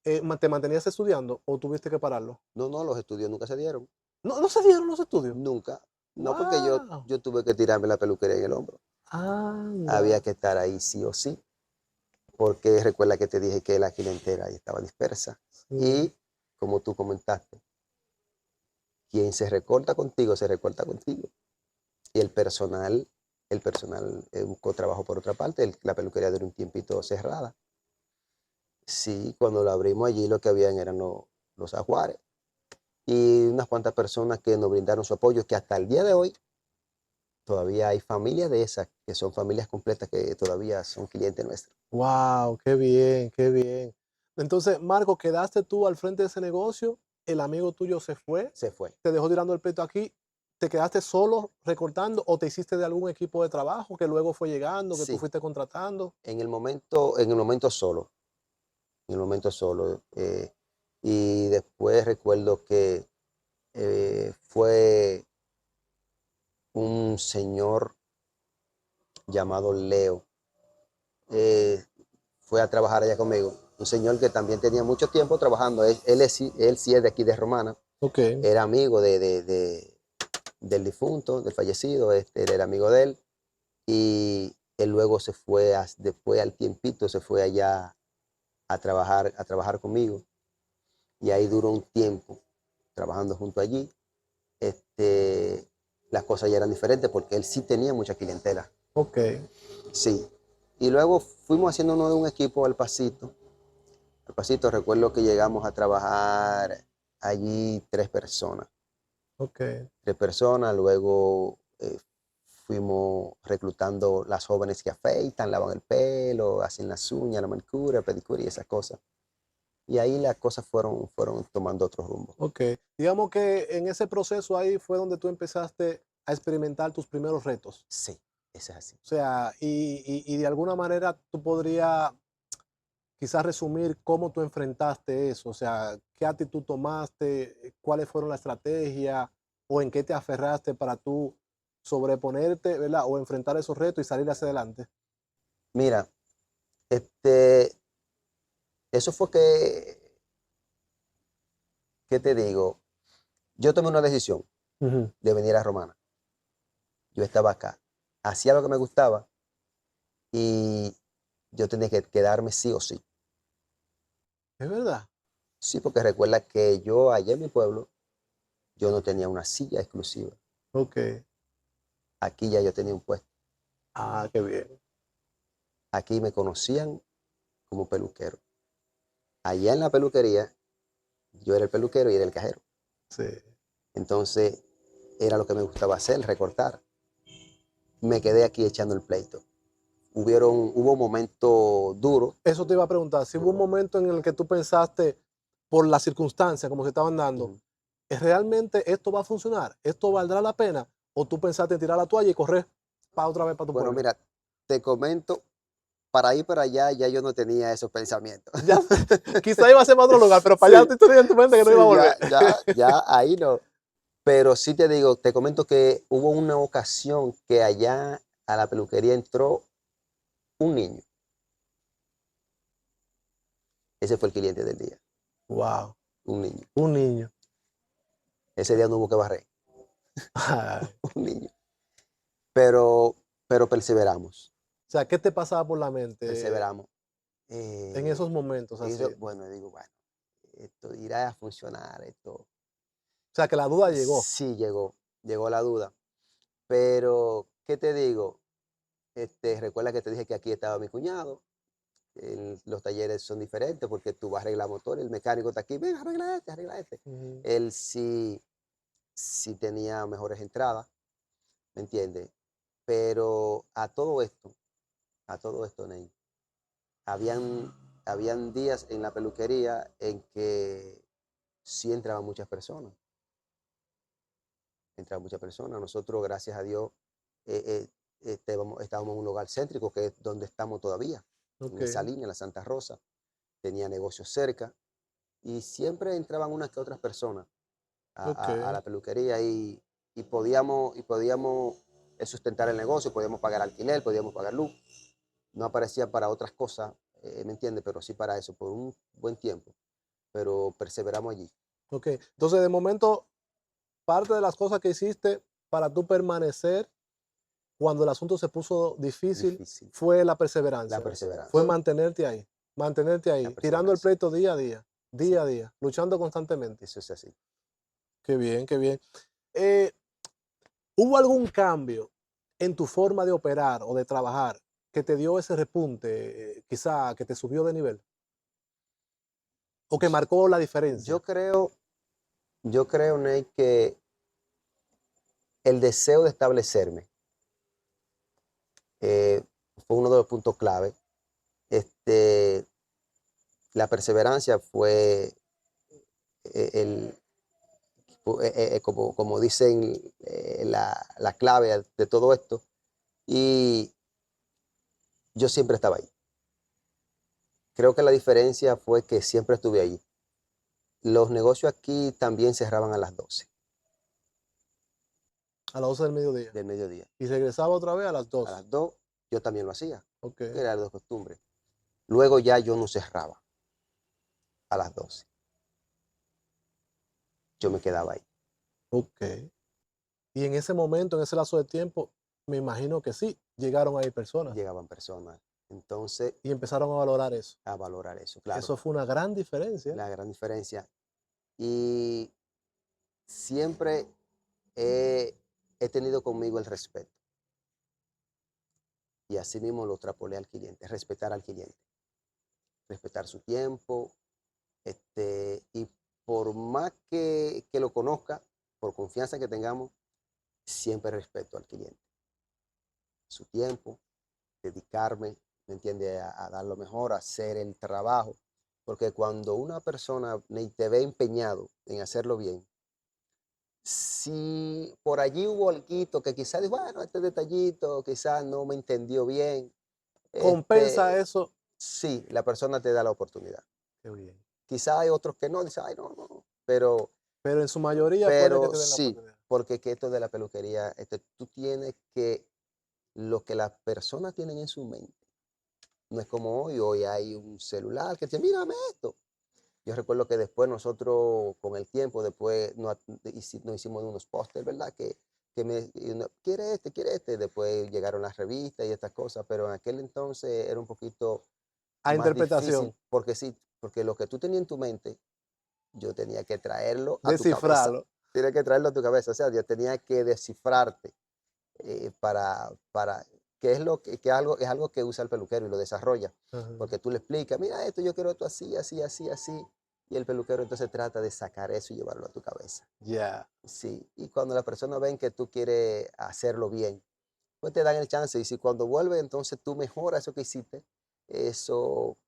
¿te mantenías estudiando o tuviste que pararlo? No, no, los estudios nunca se dieron, No, no se dieron los estudios. nunca. No, porque yo, ¡Wow! yo tuve que tirarme la peluquería en el hombro. Anda. Había que estar ahí sí o sí, porque recuerda que te dije que la clientela ahí estaba dispersa. Sí. Y como tú comentaste, quien se recorta contigo, se recorta contigo. Y el personal buscó trabajo por otra parte, la peluquería duró un tiempito cerrada. Sí, cuando lo abrimos allí lo que habían eran los ajuares y unas cuantas personas que nos brindaron su apoyo, que hasta el día de hoy todavía hay familias de esas, que son familias completas que todavía son clientes nuestros. ¡Wow! ¡Qué bien! ¡Qué bien! Entonces, Marco, quedaste tú al frente de ese negocio, el amigo tuyo se fue, Se fue. te dejó tirando el pleito aquí, te quedaste solo recortando o te hiciste de algún equipo de trabajo que luego fue llegando, que tú Sí, fuiste contratando? en el momento solo, en el momento solo. Y después recuerdo que fue un señor llamado Leo. eh, Fue a trabajar allá conmigo. Un señor que también tenía mucho tiempo trabajando. Él sí es de aquí de Romana. Ok, Era amigo del difunto, del fallecido. Él era amigo de él. Y él luego se fue, después al tiempito, se fue allá a trabajar conmigo. Y ahí duró un tiempo trabajando junto allí. Este, las cosas ya eran diferentes porque él sí tenía mucha clientela. ok. Sí. Y luego fuimos haciéndonos de un equipo al pasito. Al pasito recuerdo que llegamos a trabajar allí Ok. 3 personas, luego fuimos reclutando las jóvenes que afeitan, lavan el pelo, hacen las uñas, la manicura, pedicura y esas cosas. Y ahí las cosas fueron tomando otro rumbo. Ok. Digamos que en ese proceso ahí fue donde tú empezaste a experimentar tus primeros retos. Sí, eso es así. O sea, y de alguna manera tú podrías quizás resumir cómo tú enfrentaste eso. O sea, qué actitud tomaste, cuáles fueron las estrategias o en qué te aferraste para tú sobreponerte, ¿verdad? O enfrentar esos retos y salir hacia adelante. Mira, este, eso fue ¿qué te digo? Yo tomé una decisión Ujú. de venir a Romana. Yo estaba acá, hacía lo que me gustaba y yo tenía que quedarme sí o sí. Es verdad. Sí, porque recuerda que yo allá en mi pueblo, yo no tenía una silla exclusiva. Ok. Aquí ya yo tenía un puesto. Ah, qué bien. Aquí me conocían como peluquero. Allá en la peluquería, yo era el peluquero y era el cajero. Sí. Entonces, era lo que me gustaba hacer, recortar. Me quedé aquí echando el pleito. Hubo un momento duro. Eso te iba a preguntar, si hubo un Duro. momento en el que tú pensaste, por las circunstancias como se estaban dando, Ujú. ¿realmente esto va a funcionar? ¿Esto valdrá la pena? ¿O tú pensaste en tirar la toalla y correr para otra vez para tu Bueno, pueblo? mira, te comento, para ir para allá ya yo no tenía esos pensamientos. Ya, quizá iba a ser para otro lugar, pero para allá Sí, tú tenías en tu mente que no iba a sí, volver. ya ahí no. Pero sí te digo, te comento que hubo una ocasión que allá a la peluquería entró un niño. Ese fue el cliente del día, Wow, un niño. un niño. Ese día no hubo que barrer, Ay, un niño. Pero, pero perseveramos, o sea, ¿qué te pasaba por la mente perseveramos. en Eh, esos momentos y así? eso, O bueno, digo, bueno, esto irá a funcionar, esto. sea, que la duda llegó. Sí llegó la duda. Pero, ¿qué te digo? Recuerda que te dije que aquí estaba mi cuñado. Los talleres son diferentes porque tú vas a arreglar motor, el mecánico está aquí, ven, arregla este, arregla este. Ujú. Él sí tenía mejores entradas, ¿me entiendes? Pero a todo esto, Ney, habían, habían días en la peluquería en que sí entraban muchas personas. Nosotros, gracias a Dios, eh, estábamos en un lugar céntrico que es donde estamos todavía, Ok, en esa línea, en la Santa Rosa. Tenía negocios cerca y siempre entraban unas que otras personas ok. a la peluquería y podíamos sustentar el negocio, podíamos pagar alquiler, podíamos pagar luz. No aparecía para otras cosas, ¿me entiendes? Pero sí para eso, por un buen tiempo. Pero perseveramos allí. Ok. Entonces, de momento, parte de las cosas que hiciste para tú permanecer cuando el asunto se puso difícil Difícil. fue la La perseverancia, fue perseverancia. mantenerte La ahí, tirando el perseverancia. pleito Sí, día a día, luchando constantemente. eso es así. Qué bien, qué bien. Eh, ¿Hubo algún cambio en tu forma de operar o de trabajar que te dio ese repunte, quizá que te subió de nivel o que marcó la Yo diferencia? creo, yo creo, Ney, que el deseo de establecerme eh, fue uno de los puntos clave. Este, la perseverancia fue el, como dicen, la clave de todo esto. Y yo siempre estaba ahí. Creo que la diferencia fue que siempre estuve ahí. Los negocios aquí también cerraban a las 12 A las 12 del mediodía. del mediodía. Y regresaba otra vez a las A 2. las 2 yo también lo hacía, Ok, era de costumbre. Luego ya yo no cerraba a las 12. Yo me quedaba ahí. ok. Y en ese momento, en ese lazo de tiempo, me imagino que sí, llegaron ahí personas Llegaban personas. Entonces, y empezaron a valorar eso. a valorar eso, claro, Eso fue una gran diferencia. la gran diferencia. Y siempre he tenido conmigo el respeto. Y así mismo lo trapolé al cliente, respetar al cliente, respetar su tiempo, y por más que lo conozca, por confianza que tengamos, siempre respeto al cliente, su tiempo, dedicarme, ¿me entiende? A dar lo mejor, a hacer el trabajo, porque cuando una persona te ve empeñado en hacerlo bien, si por allí hubo algo que quizás dijo, bueno, este detallito, quizás no me entendió bien, Compensa eso. sí, la persona te da la oportunidad. Qué bien. Quizás hay otros que no, dicen, ay, no, no, Pero en su mayoría puede que pero te den la sí, oportunidad. porque que esto de la peluquería, tú tienes que, lo que las personas tienen en su mente, no es como hoy hay un celular que dice, mírame esto. Yo recuerdo que después nosotros, con el tiempo, después nos hicimos unos pósters, ¿verdad? Quiere este. Después llegaron las revistas y estas cosas, pero en aquel entonces era un poquito A más interpretación, difícil, porque sí, porque lo que tú tenías en tu mente, yo tenía que traerlo a tu cabeza. descifrarlo. Tenía que traerlo a tu cabeza, o sea, yo tenía que descifrarte para que es algo que usa el peluquero y lo desarrolla, Ajá. porque tú le explicas, mira esto, yo quiero esto así, así, así, así, y el peluquero entonces trata de sacar eso y llevarlo a tu cabeza. Ya. Sí, y cuando las personas ven que tú quieres hacerlo bien, pues te dan el chance, y si cuando vuelve, entonces tú mejoras eso que hiciste, eso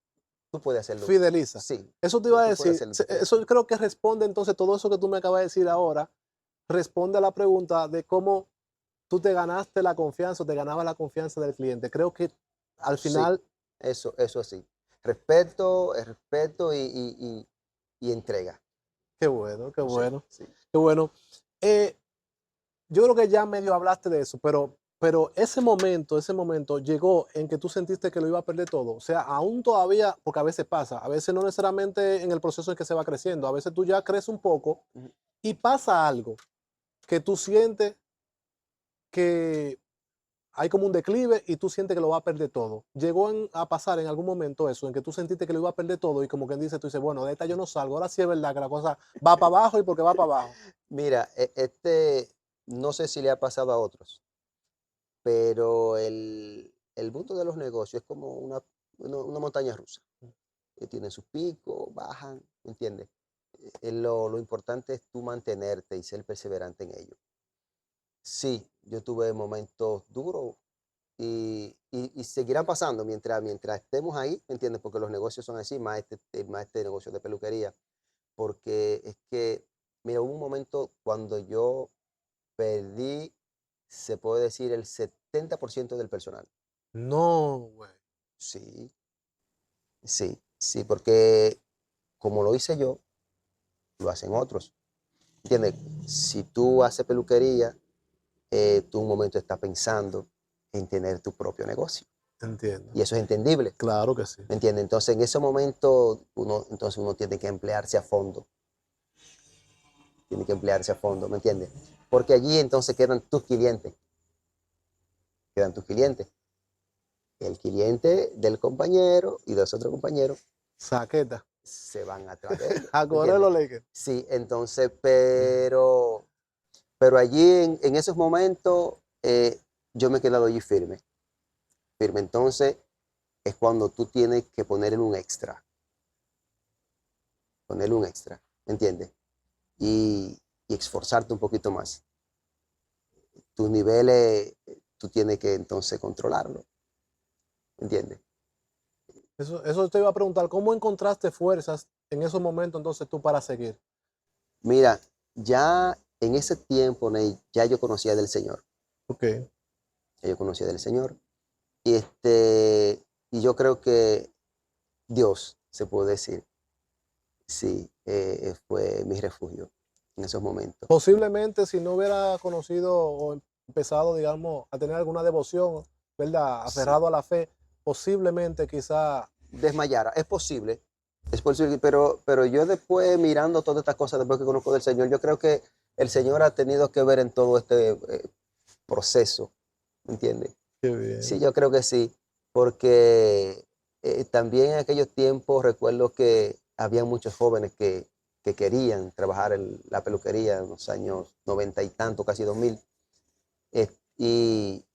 tú puedes hacerlo. Fideliza. Sí, Eso te iba a tú puedes decir. hacerlo, tú quieres Eso hacerlo. creo que responde entonces todo eso que tú me acabas de decir ahora. Responde a la pregunta de cómo tú te ganaste la confianza o te ganabas la confianza del cliente. Creo que al Sí, final, eso sí. Respeto y entrega. qué bueno, qué Sí, bueno, sí. qué bueno. Eh, yo creo que ya medio hablaste de eso, pero ese momento llegó en que tú sentiste que lo iba a perder todo. O sea, aún todavía, porque a veces pasa, a veces no necesariamente en el proceso en que se va creciendo, a veces tú ya creces un poco Ujú. y pasa algo que tú sientes que hay como un declive y tú sientes que lo va a perder todo. ¿Llegó a pasar en algún momento eso, en que tú sentiste que lo iba a perder todo y como quien dice, tú dices, bueno, de esta yo no salgo, ahora sí es verdad que la cosa va para abajo y porque va para abajo? Mira, no sé si le ha pasado a otros, pero el mundo de los negocios es como una montaña rusa. Tiene sus picos, bajan, ¿me entiendes? Lo importante es tú mantenerte y ser perseverante en ello. Sí, yo tuve momentos duros y seguirán pasando mientras estemos ahí, ¿me entiendes? Porque los negocios son así, más este negocio de peluquería. Porque es que, mira, hubo un momento cuando yo perdí, se puede decir, el 70% del personal. No, güey. Sí, sí, porque como lo hice yo, lo hacen otros. ¿Entiendes? Si tú haces peluquería, tú un momento estás pensando en tener tu propio negocio. Entiendo. Y eso es entendible. Claro que sí. ¿Me entiendes? Entonces, en ese momento, uno tiene que emplearse a fondo. Tiene que emplearse a fondo, ¿me entiendes? Porque allí entonces quedan tus clientes. Quedan tus clientes. El cliente del compañero y de los otros compañeros Saqueta. se van atrás de ellos, A ¿me correr entiendes? los Lakers. Sí, entonces, pero allí en esos momentos yo me he quedado allí firme. Firme, entonces es cuando tú tienes que ponerle un extra, ¿me entiendes? Y esforzarte un poquito más. Tus niveles, tú tienes que entonces controlarlo, ¿me entiendes? Eso te iba a preguntar, ¿cómo encontraste fuerzas en esos momentos entonces tú para seguir? Mira, ya en ese tiempo, Ney, ya yo conocía del Señor. Ok. Ya yo conocía del Señor. Y, y yo creo que Dios, se puede decir, sí, fue mi refugio en esos momentos. Posiblemente si no hubiera conocido o empezado, digamos, a tener alguna devoción, ¿verdad? Sí, Aferrado a la fe, posiblemente quizá, desmayara, es posible, pero yo después mirando todas estas cosas, después que conozco del Señor, yo creo que el Señor ha tenido que ver en todo este proceso, ¿me entiendes? qué Sí, bien. yo creo que sí, porque también en aquellos tiempos recuerdo que había muchos jóvenes que querían trabajar en la peluquería en los años 90 y tanto, casi 2000, eh, y,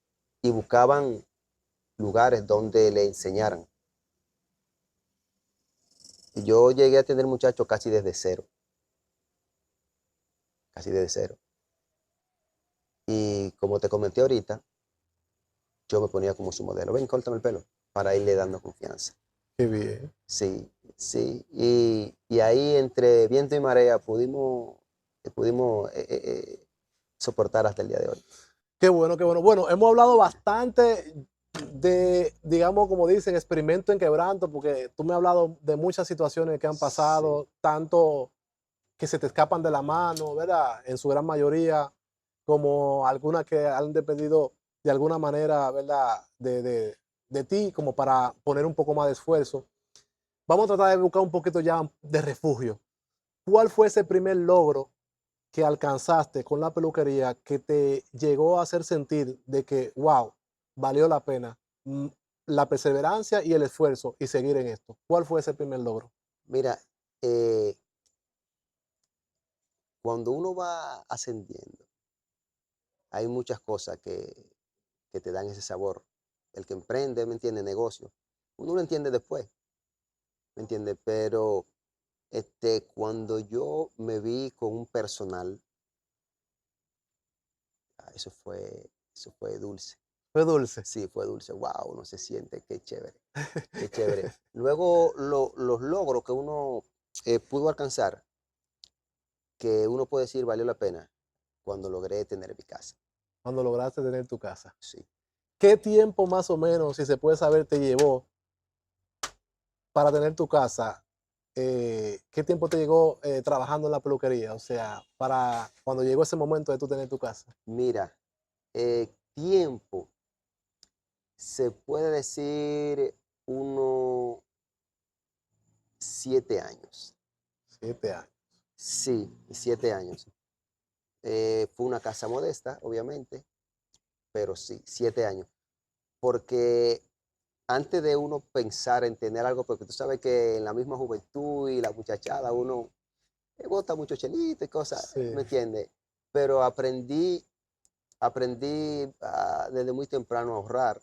y buscaban lugares donde le enseñaran. Y yo llegué a tener muchachos casi desde cero. Y como te comenté ahorita, yo me ponía como su modelo. Ven, córtame el pelo, para irle dando confianza. Qué bien. Sí, sí. Y ahí entre viento y marea pudimos soportar hasta el día de hoy. Qué bueno, qué bueno. Bueno, hemos hablado bastante de, digamos, como dicen, experimento en quebranto, porque tú me has hablado de muchas situaciones que han Sí, pasado, tanto que se te escapan de la mano, ¿verdad? En su gran mayoría, como algunas que han dependido de alguna manera, ¿verdad? De ti, como para poner un poco más de esfuerzo. Vamos a tratar de buscar un poquito ya de refugio. ¿Cuál fue ese primer logro que alcanzaste con la peluquería que te llegó a hacer sentir de que, wow, valió la pena la perseverancia y el esfuerzo y seguir en esto? ¿Cuál fue ese primer logro? mira, eh, cuando uno va ascendiendo, hay muchas cosas que te dan ese sabor. El que emprende, ¿me entiende? Negocio. Uno lo entiende después, ¿me entiende? Pero cuando yo me vi con un personal, eso fue dulce. Fue dulce. Sí, fue dulce. Wow, uno se siente, qué chévere, qué chévere. Luego, los logros que uno pudo alcanzar, que uno puede decir valió la pena, cuando logré tener mi casa. Cuando lograste tener tu casa. Sí. ¿Qué tiempo más o menos, si se puede saber, te llevó para tener tu casa? ¿Qué tiempo te llegó trabajando en la peluquería? O sea, para cuando llegó ese momento de tú tener tu casa. Mira, tiempo, se puede decir unos 7 años. 7 años. Sí, 7 años. Fue una casa modesta, obviamente, pero sí, 7 años. Porque antes de uno pensar en tener algo, porque tú sabes que en la misma juventud y la muchachada uno bota mucho chelito y cosas, Sí, ¿me entiendes? Pero aprendí desde muy temprano a ahorrar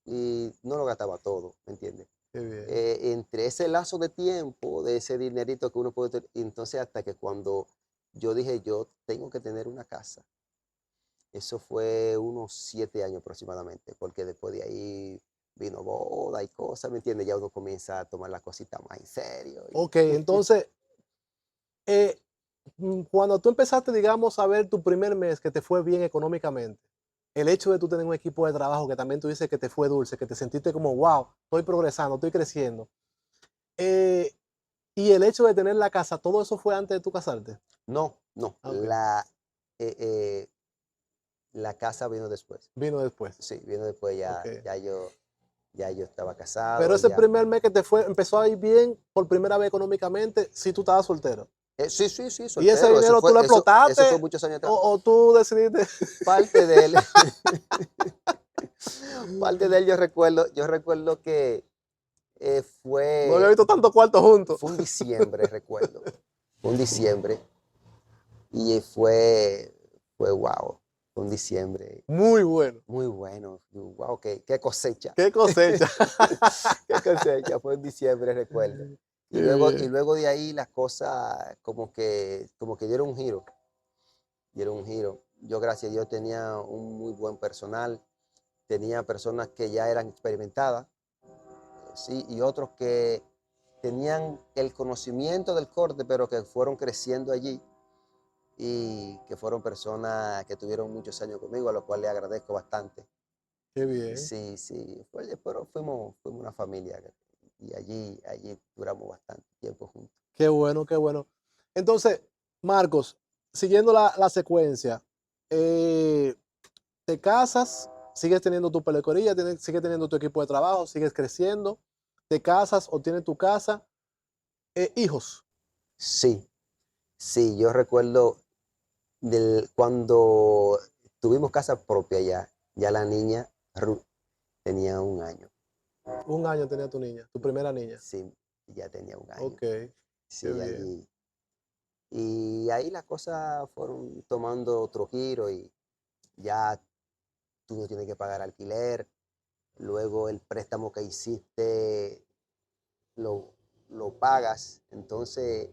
y no lo gastaba todo, ¿me entiendes? qué bien. Entre ese lazo de tiempo, de ese dinerito que uno puede tener, entonces hasta que cuando yo dije, yo tengo que tener una casa, eso fue unos 7 años aproximadamente, porque después de ahí vino boda y cosas, ¿me entiendes? Ya uno comienza a tomar la cosita más en serio. Ok, entonces, eh, cuando tú empezaste, digamos, a ver tu primer mes que te fue bien económicamente, el hecho de tú tener un equipo de trabajo que también tú dices que te fue dulce, que te sentiste como, wow, estoy progresando, estoy creciendo. eh, y el hecho de tener la casa, todo eso fue antes de tú casarte. No, no, Ok, eh, eh, la casa vino después. vino después. Sí, vino después, Ok. ya yo estaba Pero casado, ese ya. primer mes que te fue, empezó a ir bien por primera vez económicamente, si tú estabas soltero. Sí, sí, sí, Y ese soltero, dinero tú lo eso fue explotaste muchos años atrás. o tú decidiste, Parte de él, parte de él yo recuerdo que no había visto tanto cuarto juntos. fue un diciembre, recuerdo. Fue un diciembre y fue wow, fue un diciembre Muy bueno. muy bueno. Wow, qué cosecha. Qué cosecha. Qué cosecha, fue en diciembre, recuerdo. Qué Y bien. luego de ahí las cosas como que dieron un giro, dieron un giro. Yo, gracias a Dios, tenía un muy buen personal, tenía personas que ya eran experimentadas, sí, y otros que tenían el conocimiento del corte, pero que fueron creciendo allí. y que fueron personas que tuvieron muchos años conmigo, a los cuales le agradezco bastante. Qué bien. Sí, sí, pero fuimos una familia y allí duramos bastante tiempo juntos. Qué bueno, qué bueno. Entonces, Marcos, siguiendo la secuencia, eh, te casas, sigues teniendo tu peluquería, sigues teniendo tu equipo de trabajo, sigues creciendo, te casas o tienes tu casa, hijos. Sí, sí, yo recuerdo cuando tuvimos casa propia ya la niña Ruth tenía 1 año. 1 año tenía tu niña, tu primera niña. Sí, ya tenía 1 año. Ok, qué Sí, bien. allí. Y ahí las cosas fueron tomando otro giro y ya tú no tienes que pagar alquiler. Luego el préstamo que hiciste lo, lo pagas. Entonces,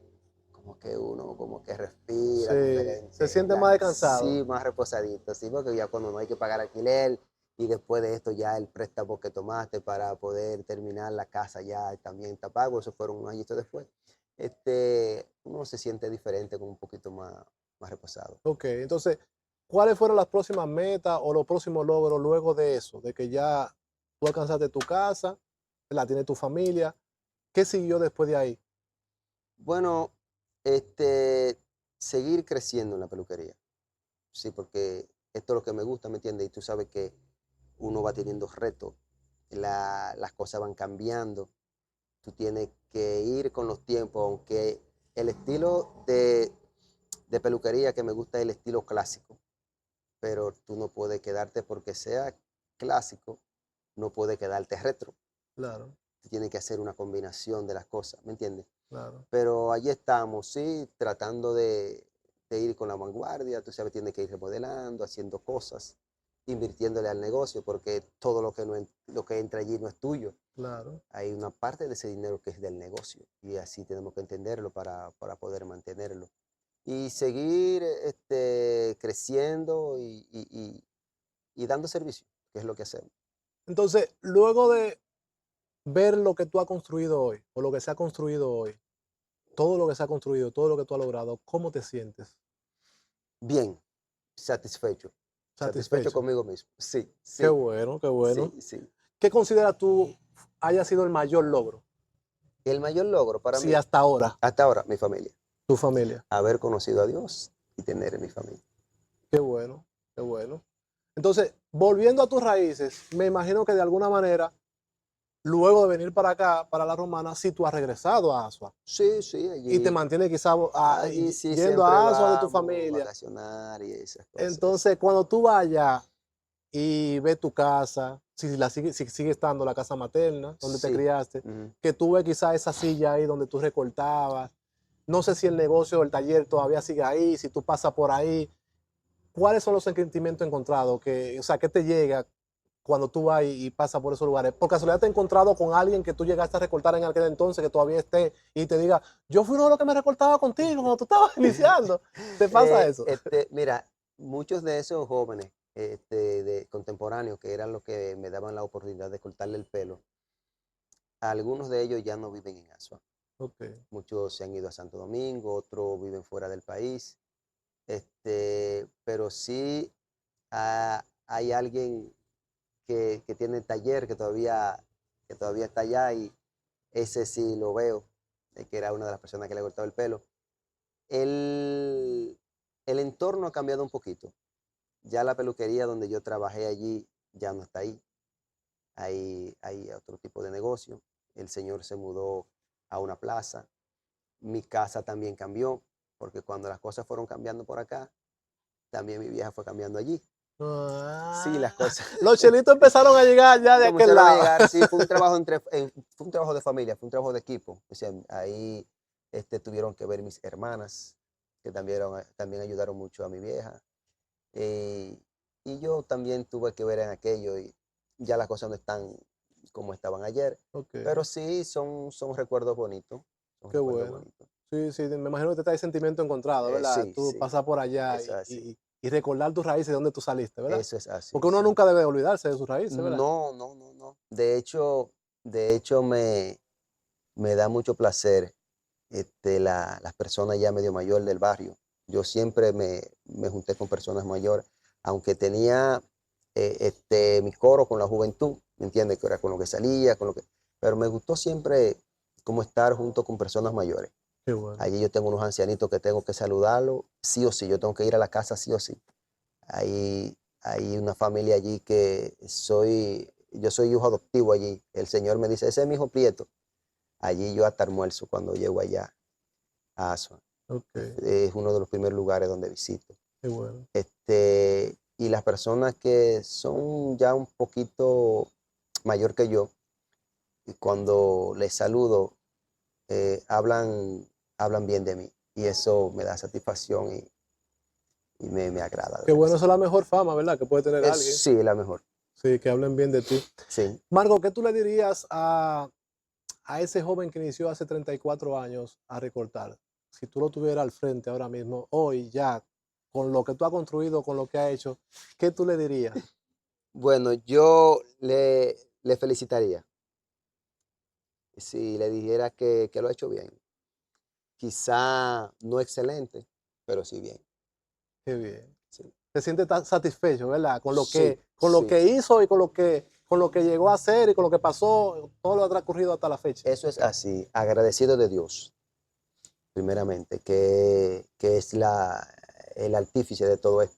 como que uno como que respira Sí, se diferente. siente más descansado. Sí, más reposadito. Sí, porque ya cuando no hay que pagar alquiler y después de esto ya el préstamo que tomaste para poder terminar la casa ya también está pago. Eso fueron un añito después. Uno se siente diferente, como un poquito más reposado. Ok, entonces, ¿cuáles fueron las próximas metas o los próximos logros luego de eso? De que ya tú alcanzaste tu casa, la tiene tu familia. ¿Qué siguió después de ahí? Bueno, seguir creciendo en la peluquería. Sí, porque esto es lo que me gusta, ¿me entiendes? Y tú sabes que uno va teniendo retos, las cosas van cambiando, tú tienes que ir con los tiempos, aunque el estilo de peluquería que me gusta es el estilo clásico, pero tú no puedes quedarte porque sea clásico, no puede quedarte retro. Claro, Tú tienes que hacer una combinación de las cosas, ¿me entiendes? claro. Pero allí estamos, sí, tratando de ir con la vanguardia, tú sabes, tienes que ir remodelando, haciendo cosas, invirtiéndole al negocio, porque todo lo que, no, lo que entra allí no es tuyo. Claro. Hay una parte de ese dinero que es del negocio y así tenemos que entenderlo para poder mantenerlo. Y seguir creciendo y dando servicio, que es lo que hacemos. Entonces, luego de ver lo que tú has construido hoy, o lo que se ha construido hoy, todo lo que se ha construido, todo lo que tú has logrado, ¿cómo te sientes? Bien, satisfecho, satisfecho ¿Satisfecho? conmigo mismo. Sí, Qué sí, bueno, qué sí, bueno. sí. ¿Qué consideras tú haya sido el mayor logro? El mayor logro para Sí, mí, hasta ahora, hasta ahora, mi familia. tu familia. Haber conocido a Dios y tener mi familia. Qué bueno, qué bueno. Entonces, volviendo a tus raíces, me imagino que de alguna manera, luego de venir para acá, para la Romana, sí tú has regresado a Asua Sí, sí, y te allí, mantienes quizá allí sí yendo siempre a Asua de tu vamos, familia. vacacionar y esas cosas. Entonces, cuando tú vayas y ves tu casa, si sigue estando la casa materna, donde te Sí. criaste, Ujú. que tú ves quizá esa silla ahí donde tú recortabas, no sé si el negocio o el taller todavía sigue ahí, si tú pasas por ahí, ¿cuáles son los sentimientos encontrados? O sea, ¿qué te llega cuando tú vas y pasas por esos lugares? Por casualidad te has encontrado con alguien que tú llegaste a recortar en aquel entonces, que todavía esté, y te diga, yo fui uno de los que me recortaba contigo cuando tú estabas iniciando. ¿Te pasa eso? Mira, muchos de esos jóvenes de contemporáneos que eran los que me daban la oportunidad de cortarle el pelo, algunos de ellos ya no viven en Asua. Ok, Muchos se han ido a Santo Domingo, otros viven fuera del país. Pero sí hay alguien que tiene taller que todavía está allá y ese sí lo veo, que era una de las personas que le cortaba el pelo. El, el entorno ha cambiado un poquito. Ya la peluquería donde yo trabajé allí ya no está ahí. Hay otro tipo de negocio. El señor se mudó a una plaza. Mi casa también cambió, porque cuando las cosas fueron cambiando por acá, también mi vieja fue cambiando allí. Sí, ah, las cosas los chelitos empezaron a llegar ya de aquel comenzaron a lado. llegar. Sí, fue un trabajo fue un trabajo de familia, fue un trabajo de equipo. O sea, ahí tuvieron que ver mis hermanas, que también ayudaron mucho a mi vieja. Eh, y yo también tuve que ver en aquello y ya las cosas no están como estaban ayer. Ok, Pero sí, son recuerdos bonitos. Son qué recuerdos bueno. bonitos. Sí, sí, me imagino que te trae sentimiento encontrado, ¿verdad? Sí, Tú sí, pasar por allá eso es así. y recordar tus raíces, de dónde tú saliste, ¿verdad? Eso es así, Porque uno sí. nunca debe olvidarse de sus raíces, ¿verdad? No, no, no, no. De hecho me da mucho placer las personas ya medio mayor del barrio Yo siempre me junté con personas mayores, aunque tenía mi coro con la juventud, ¿me entiendes? Que era con lo que salía, pero me gustó siempre como estar junto con personas mayores. Qué bueno. Allí yo tengo unos ancianitos que tengo que saludarlos, sí o sí, yo tengo que ir a la casa sí o sí. Hay una familia allí yo soy hijo adoptivo allí. El Señor me dice, ese es mi hijo Prieto. Allí yo hasta almuerzo cuando llego allá a Asua. Ok, Es uno de los primeros lugares donde visito. qué bueno. Y las personas que son ya un poquito mayor que yo, y cuando les saludo, hablan bien de mí. Y eso me da satisfacción y me agrada, de Qué verdad que bueno, sí. esa es la mejor fama, ¿verdad? Que puede tener alguien. Sí, la mejor. Sí, que hablen bien de ti. Sí. Marco, ¿qué tú le dirías a ese joven que inició hace 34 años a recortar? Si tú lo tuvieras al frente ahora mismo, hoy ya, con lo que tú has construido, con lo que has hecho, ¿qué tú le dirías? Bueno, yo le felicitaría si le dijera que lo ha hecho bien. Quizá no excelente, pero sí bien. Qué bien. Sí, Se siente tan satisfecho, ¿verdad? sí, Con lo sí. que hizo y con lo que llegó a hacer y con lo que pasó, todo lo ha transcurrido hasta la fecha. Eso es así. Agradecido de Dios, primeramente, que es el artífice de todo esto.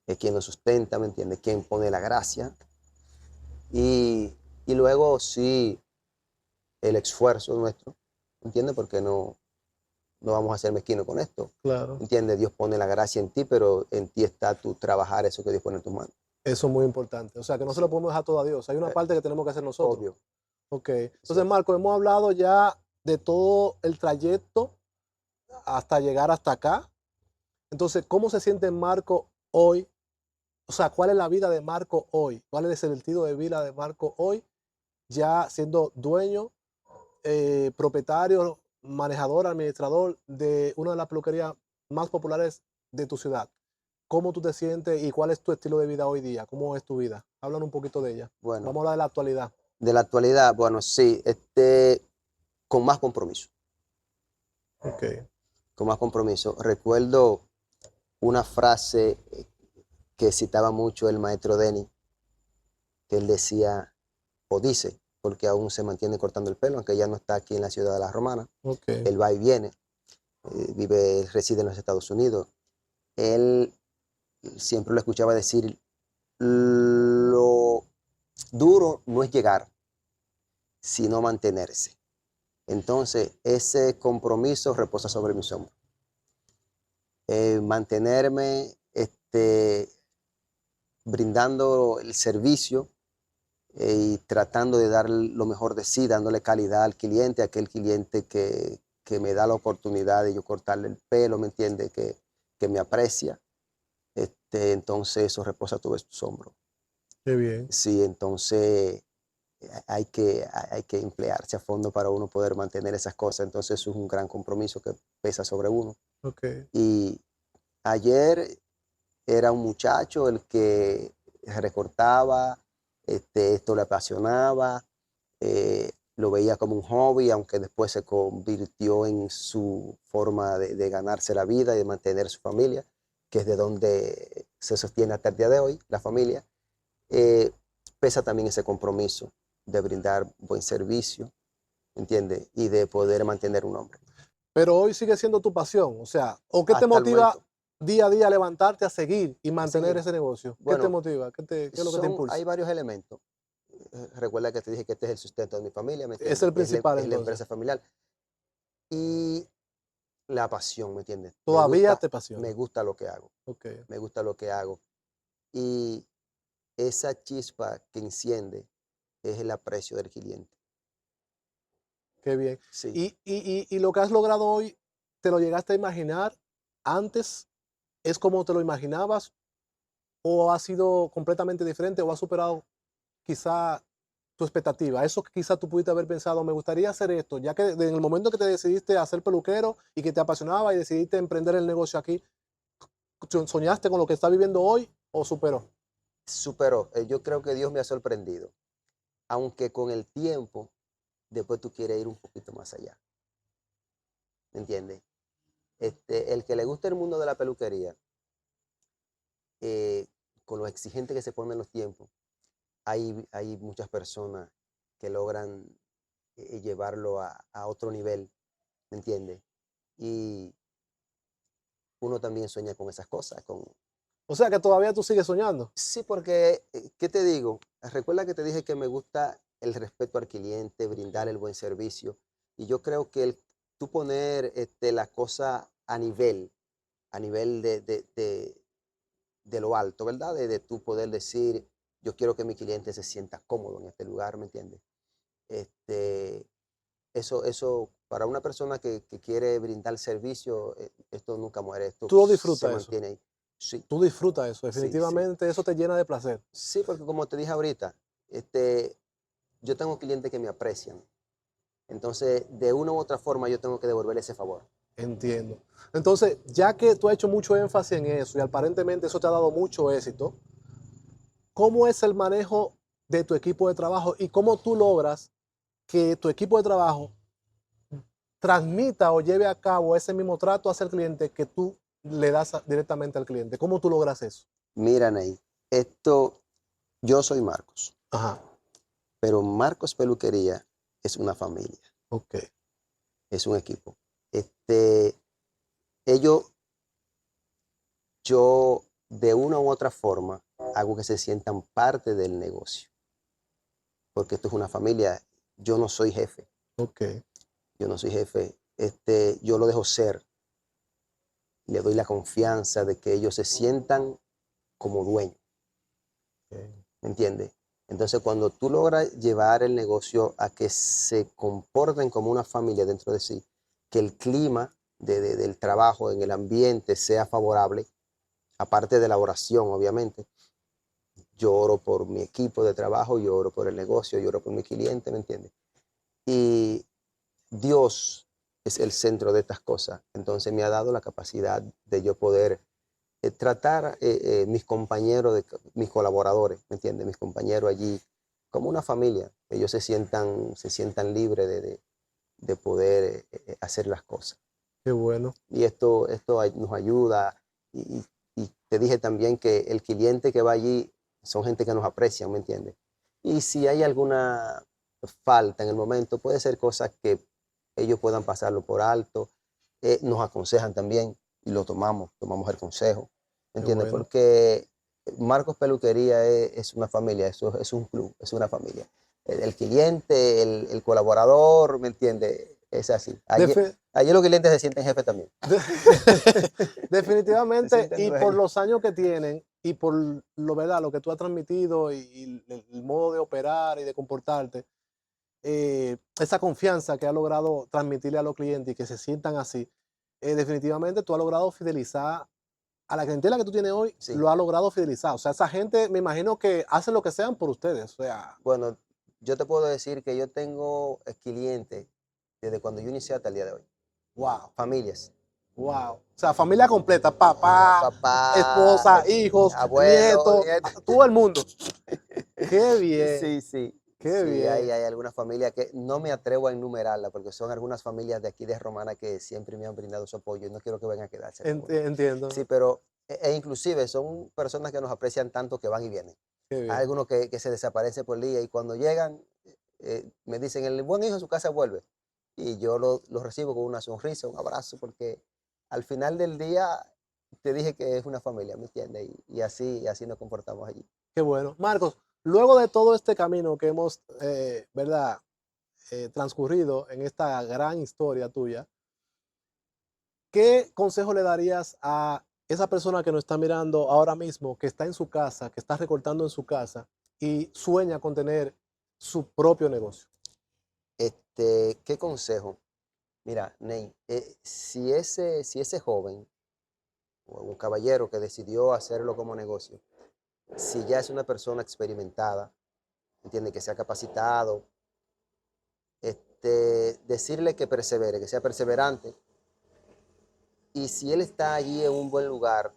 Es quien nos sustenta, ¿me entiendes? Quien pone la gracia. Y, y luego sí, el esfuerzo nuestro, ¿me entiendes? Porque no vamos a ser mezquinos con esto. Claro. ¿Entiendes? Dios pone la gracia en ti, pero en ti está tu trabajar eso que Dios pone en tus manos. Eso es muy importante. O sea, que no se lo Sí, podemos dejar todo a Dios. Hay una parte que tenemos que hacer nosotros. obvio, Ok. Entonces, ¿cierto? Marco, hemos hablado ya de todo el trayecto hasta llegar hasta acá. Entonces, ¿cómo se siente Marco hoy? O sea, ¿cuál es la vida de Marco hoy? ¿Cuál es el sentido de vida de Marco hoy? Ya siendo dueño, propietario, manejador, administrador de una de las peluquerías más populares de tu ciudad. ¿Cómo tú te sientes y cuál es tu estilo de vida hoy día? ¿Cómo es tu vida? Háblanos un poquito de ella. Bueno, Vamos a hablar de la actualidad. de la actualidad, bueno, sí, con más compromiso, Ok, con más compromiso. Recuerdo una frase que citaba mucho el maestro Denis, que él decía, o dice, porque aún se mantiene cortando el pelo, aunque ya no está aquí en la ciudad de la Romana, ok, él va y viene, reside en los Estados Unidos. Él siempre lo escuchaba decir, lo duro no es llegar, sino mantenerse. Entonces, ese compromiso reposa sobre mis hombros. Mantenerme brindando el servicio y tratando de dar lo mejor de sí, dándole calidad al cliente, aquel cliente que me da la oportunidad de yo cortarle el pelo, ¿me entiende? Que me aprecia. Entonces, eso reposa sobre sus hombros. qué bien. Sí, entonces hay que emplearse a fondo para uno poder mantener esas cosas. Entonces, eso es un gran compromiso que pesa sobre uno. Ok, Y ayer era un muchacho el que recortaba, esto le apasionaba, lo veía como un hobby, aunque después se convirtió en su forma de ganarse la vida y de mantener su familia, que es de donde se sostiene hasta el día de hoy, la familia. Eh, Pesa también ese compromiso de brindar buen servicio, ¿entiendes? Y de poder mantener un hombre. pero hoy sigue siendo tu pasión, o sea, ¿o qué te Hasta el motiva momento, día a día a levantarte a seguir y a mantener seguir. ese negocio? ¿Qué te Bueno, motiva? ¿Qué es lo que te hay impulsa? varios elementos. Recuerda que te dije que este es el sustento de mi familia, ¿me Es entiendes? el principal Es la entonces. empresa familiar. Y la pasión, ¿me entiendes? Todavía te Me apasiona. gusta lo que hago, Ok, me gusta lo que hago. Y esa chispa que enciende es el aprecio del cliente. qué bien. Sí. Y lo que has logrado hoy, ¿te lo llegaste a imaginar antes? ¿Es como te lo imaginabas? ¿O ha sido completamente diferente? ¿O ha superado quizá tu expectativa? Eso que quizá tú pudiste haber pensado, me gustaría hacer esto, ya que en el momento que te decidiste a ser peluquero y que te apasionaba y decidiste emprender el negocio aquí, ¿soñaste con lo que estás viviendo hoy o superó? Superó. Yo creo que Dios me ha sorprendido. Aunque con el tiempo, después tú quieres ir un poquito más allá. ¿Me entiendes? El que le gusta el mundo de la peluquería, eh, con lo exigente que se ponen los tiempos, hay muchas personas que logran llevarlo a otro nivel, ¿me entiendes? Y uno también sueña con esas cosas. O sea que todavía tú sigues soñando. Sí, porque, ¿qué te digo? Recuerda que te dije que me gusta el respeto al cliente, brindar el buen servicio. Y yo creo que tú poner la cosa a nivel de lo alto, ¿verdad? De tú poder decir, yo quiero que mi cliente se sienta cómodo en este lugar, ¿me entiendes? Este, eso para una persona que quiere brindar servicio, esto nunca muere, esto Tú lo se disfrutas eso. mantiene ahí. Sí, Tú disfrutas eso. sí, sí. Definitivamente eso te llena de placer. Sí, porque como te dije ahorita, este, yo tengo clientes que me aprecian. Entonces, de una u otra forma, yo tengo que devolver ese favor. Entiendo. Entonces, ya que tú has hecho mucho énfasis en eso y aparentemente eso te ha dado mucho éxito, ¿cómo es el manejo de tu equipo de trabajo y cómo tú logras que tu equipo de trabajo transmita o lleve a cabo ese mismo trato hacia el cliente que tú le das directamente al cliente? ¿Cómo tú logras eso? Mira, Ney, yo soy Marcos, Ajá, pero Marcos Peluquería es una familia, ok. es un equipo. Este, ellos, yo de una u otra forma hago que se sientan parte del negocio, porque esto es una familia. Yo no soy jefe, Ok. yo no soy jefe. Yo lo dejo ser, le doy la confianza de que ellos se sientan como dueños, Ok. ¿me entiendes? Entonces, cuando tú logras llevar el negocio a que se comporten como una familia dentro de sí, que el clima del trabajo en el ambiente sea favorable, aparte de la oración, obviamente, yo oro por mi equipo de trabajo, yo oro por el negocio, yo oro por mi cliente, ¿me entiendes? Y Dios es el centro de estas cosas. Entonces me ha dado la capacidad de yo poder tratar mis compañeros, mis colaboradores, ¿me entiendes? Mis compañeros allí como una familia. Ellos se sientan libres de poder hacer las cosas. Qué bueno. Y esto nos ayuda. Y te dije también que el cliente que va allí son gente que nos aprecia, ¿me entiendes? Y si hay alguna falta en el momento, puede ser cosas que ellos puedan pasarlo por alto, nos aconsejan también y lo tomamos el consejo, ¿me Qué entiendes? bueno. Porque Marcos Peluquería es una familia, eso es un club, es una familia. El cliente, el colaborador, ¿me entiendes? Es así. Defi- Allí los clientes se sienten jefe también. de- Se Definitivamente, sienten y por dueños. los años que tienen y por lo, ¿verdad? Lo que tú has transmitido y el modo de operar y de comportarte, esa confianza que has logrado transmitirle a los clientes y que se sientan así, definitivamente tú has logrado fidelizar a la clientela que tú tienes hoy, Sí. lo has logrado fidelizar. O sea, esa gente me imagino que hace lo que sean por ustedes. O sea, Bueno, yo te puedo decir que yo tengo clientes desde cuando yo inicié hasta el día de hoy. wow, Familias. wow. O sea, familia completa, papá, Papá, esposa, hijos, abuelo, nietos, nieto. todo el mundo. Qué bien, Sí, sí. qué Sí, hay, bien. hay algunas familias que no me atrevo a enumerarla porque son algunas familias de aquí de Romana que siempre me han brindado su apoyo y no quiero que vengan a quedarse con uno. Sí, Entiendo. pero inclusive son personas que nos aprecian tanto que van y vienen. Qué Hay bien. algunos que se desaparecen por el día y cuando llegan me dicen, el buen hijo a su casa vuelve. Y yo lo recibo con una sonrisa, un abrazo, porque al final del día te dije que es una familia, ¿me entiendes? Y así nos comportamos allí. Qué bueno. Marcos, luego de todo este camino que hemos, ¿verdad? Transcurrido en esta gran historia tuya, ¿qué consejo le darías a esa persona que nos está mirando ahora mismo, que está en su casa, que está recortando en su casa y sueña con tener su propio negocio? ¿Qué consejo? Mira, Ney, si ese joven o un caballero que decidió hacerlo como negocio, si ya es una persona experimentada, entiende que se ha capacitado, decirle que persevere, que sea perseverante. Y si él está allí en un buen lugar,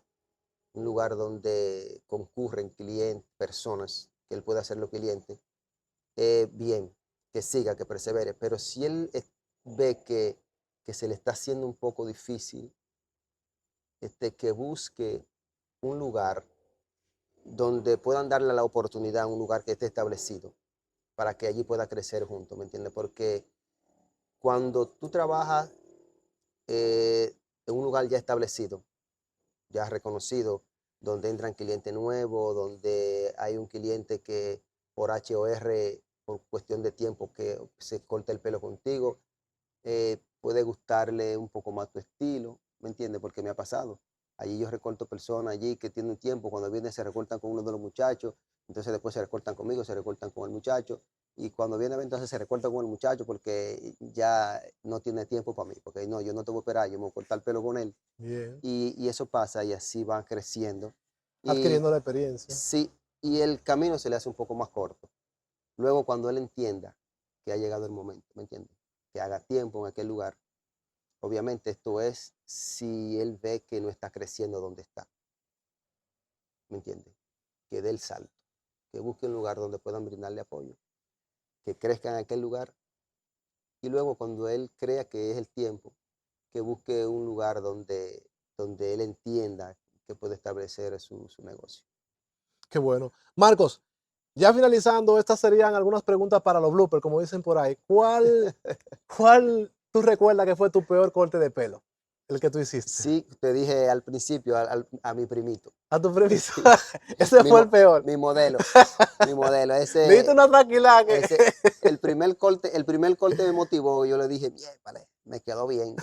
un lugar donde concurren clientes, personas, que él pueda hacerlo cliente, bien, que siga, que persevere. Pero si él ve que se le está haciendo un poco difícil, que busque un lugar donde puedan darle la oportunidad, un lugar que esté establecido, para que allí pueda crecer juntos, ¿me entiendes? Porque cuando tú trabajas en un lugar ya establecido, ya reconocido, donde entran clientes nuevos, donde hay un cliente que por H o R, por cuestión de tiempo, que se corta el pelo contigo, puede gustarle un poco más tu estilo, ¿me entiendes? Porque me ha pasado. Allí yo recorto personas allí que tienen tiempo, cuando vienen se recortan con uno de los muchachos, entonces después se recortan conmigo, se recortan con el muchacho, y cuando viene entonces se recortan con el muchacho porque ya no tiene tiempo para mí, porque no, yo no te voy a esperar, yo me voy a cortar el pelo con él, Bien. y eso pasa y así van creciendo. Y Adquiriendo la experiencia. sí, y el camino se le hace un poco más corto. Luego cuando él entienda que ha llegado el momento, ¿me entiendes? Que haga tiempo en aquel lugar. Obviamente esto es si él ve que no está creciendo donde está, ¿me entiendes? Que dé el salto, que busque un lugar donde puedan brindarle apoyo, que crezca en aquel lugar y luego cuando él crea que es el tiempo, que busque un lugar donde él entienda que puede establecer su negocio. Qué bueno. Marcos, ya finalizando, estas serían algunas preguntas para los bloopers, como dicen por ahí. ¿Cuál tú recuerdas que fue tu peor corte de pelo? El que tú hiciste. Sí, te dije al principio a mi primito. A tu previso. Sí, Ese mi, fue el peor. mi modelo, mi modelo. Le diste una tranquilada que. Ese, el primer corte me motivó. Yo le dije, bien, vale, me quedó bien.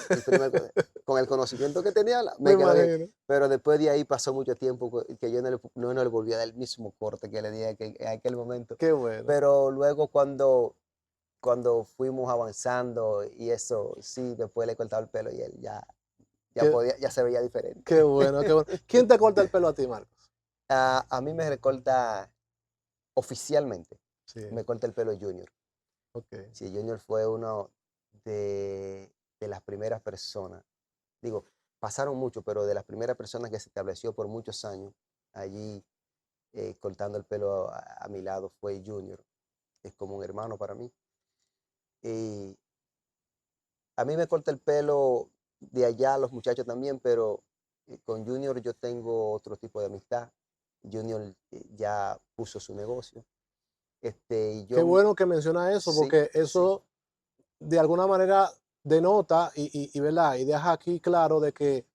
Con el conocimiento que tenía, Me me quedó bien. imagino. Pero después de ahí pasó mucho tiempo que yo no le volví a dar el mismo corte que le di en aquel momento. Qué bueno. Pero luego cuando fuimos avanzando y eso, sí, después le cortaba el pelo y él Qué, ya se veía diferente. qué bueno, qué bueno. ¿Quién te corta el pelo a ti, Marcos? A mí me recorta oficialmente, Sí, me corta el pelo Junior. ok. Sí, Junior fue uno de las primeras personas, digo, pasaron mucho, pero de las primeras personas que se estableció por muchos años allí cortando el pelo a mi lado fue Junior. Es como un hermano para mí. Y a mí me corta el pelo de allá, los muchachos también, pero con Junior yo tengo otro tipo de amistad. Junior ya puso su negocio. Y Qué yo, bueno que menciona eso, sí, porque sí, eso de alguna manera denota ¿verdad? Y deja aquí claro de que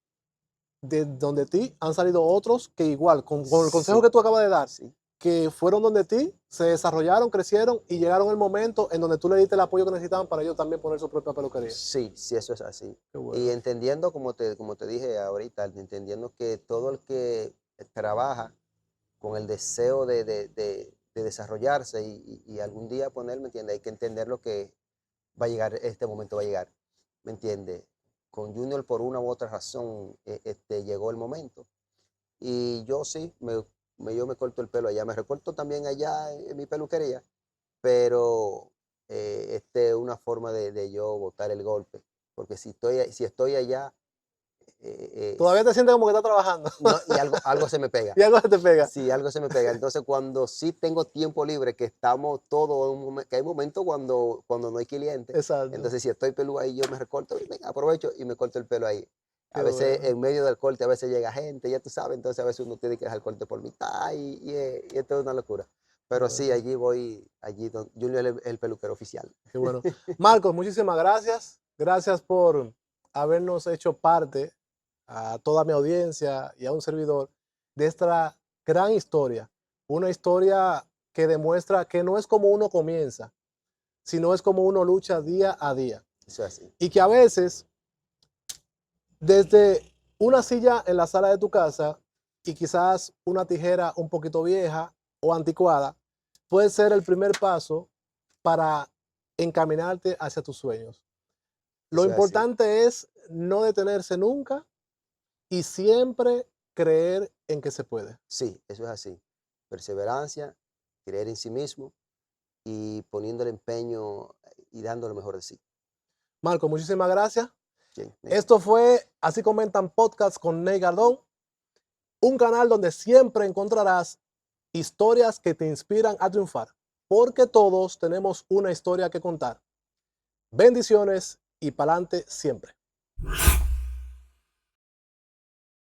de donde ti han salido otros que igual, con el consejo sí, que tú acabas de dar, sí, que fueron donde ti, se desarrollaron, crecieron y llegaron el momento en donde tú le diste el apoyo que necesitaban para ellos también poner su propia peluquería. sí, sí, eso es así. Qué Y bueno. entendiendo, como te dije ahorita, entendiendo que todo el que trabaja con el deseo de desarrollarse y algún día poner, ¿me entiendes? Hay que entender lo que va a llegar, este momento va a llegar, ¿me entiendes? Con Junior por una u otra razón llegó el momento. Y yo sí, yo me corto el pelo allá, me recorto también allá en mi peluquería, pero es una forma de yo botar el golpe, porque si estoy allá, eh, Todavía te sientes como que estás trabajando no, y algo se me pega. y algo se te pega. Sí, algo se me pega. Entonces, cuando sí tengo tiempo libre, que estamos todos, que hay momentos cuando no hay clientes, Exacto. entonces si estoy peludo ahí, yo me recorto, y venga, aprovecho y me corto el pelo ahí. A Qué veces bueno. en medio del corte, a veces llega gente, ya tú sabes, entonces a veces uno tiene que dejar el corte por mitad y esto es una locura. Qué Pero sí, bueno. allí voy, Junior es el peluquero oficial. Qué bueno. Marcos, muchísimas gracias. Gracias por habernos hecho parte a toda mi audiencia y a un servidor de esta gran historia. Una historia que demuestra que no es como uno comienza, sino es como uno lucha día a día. Eso es así. Y que a veces, desde una silla en la sala de tu casa y quizás una tijera un poquito vieja o anticuada, puede ser el primer paso para encaminarte hacia tus sueños. Lo Eso es así. importante es no detenerse nunca y siempre creer en que se puede. Sí, eso es así. Perseverancia, creer en sí mismo y poniendo el empeño y dando lo mejor de sí. Marco, muchísimas gracias. Sí, Esto fue Así Comentan Podcast con Ney Gardón, un canal donde siempre encontrarás historias que te inspiran a triunfar, porque todos tenemos una historia que contar. Bendiciones y pa'lante siempre.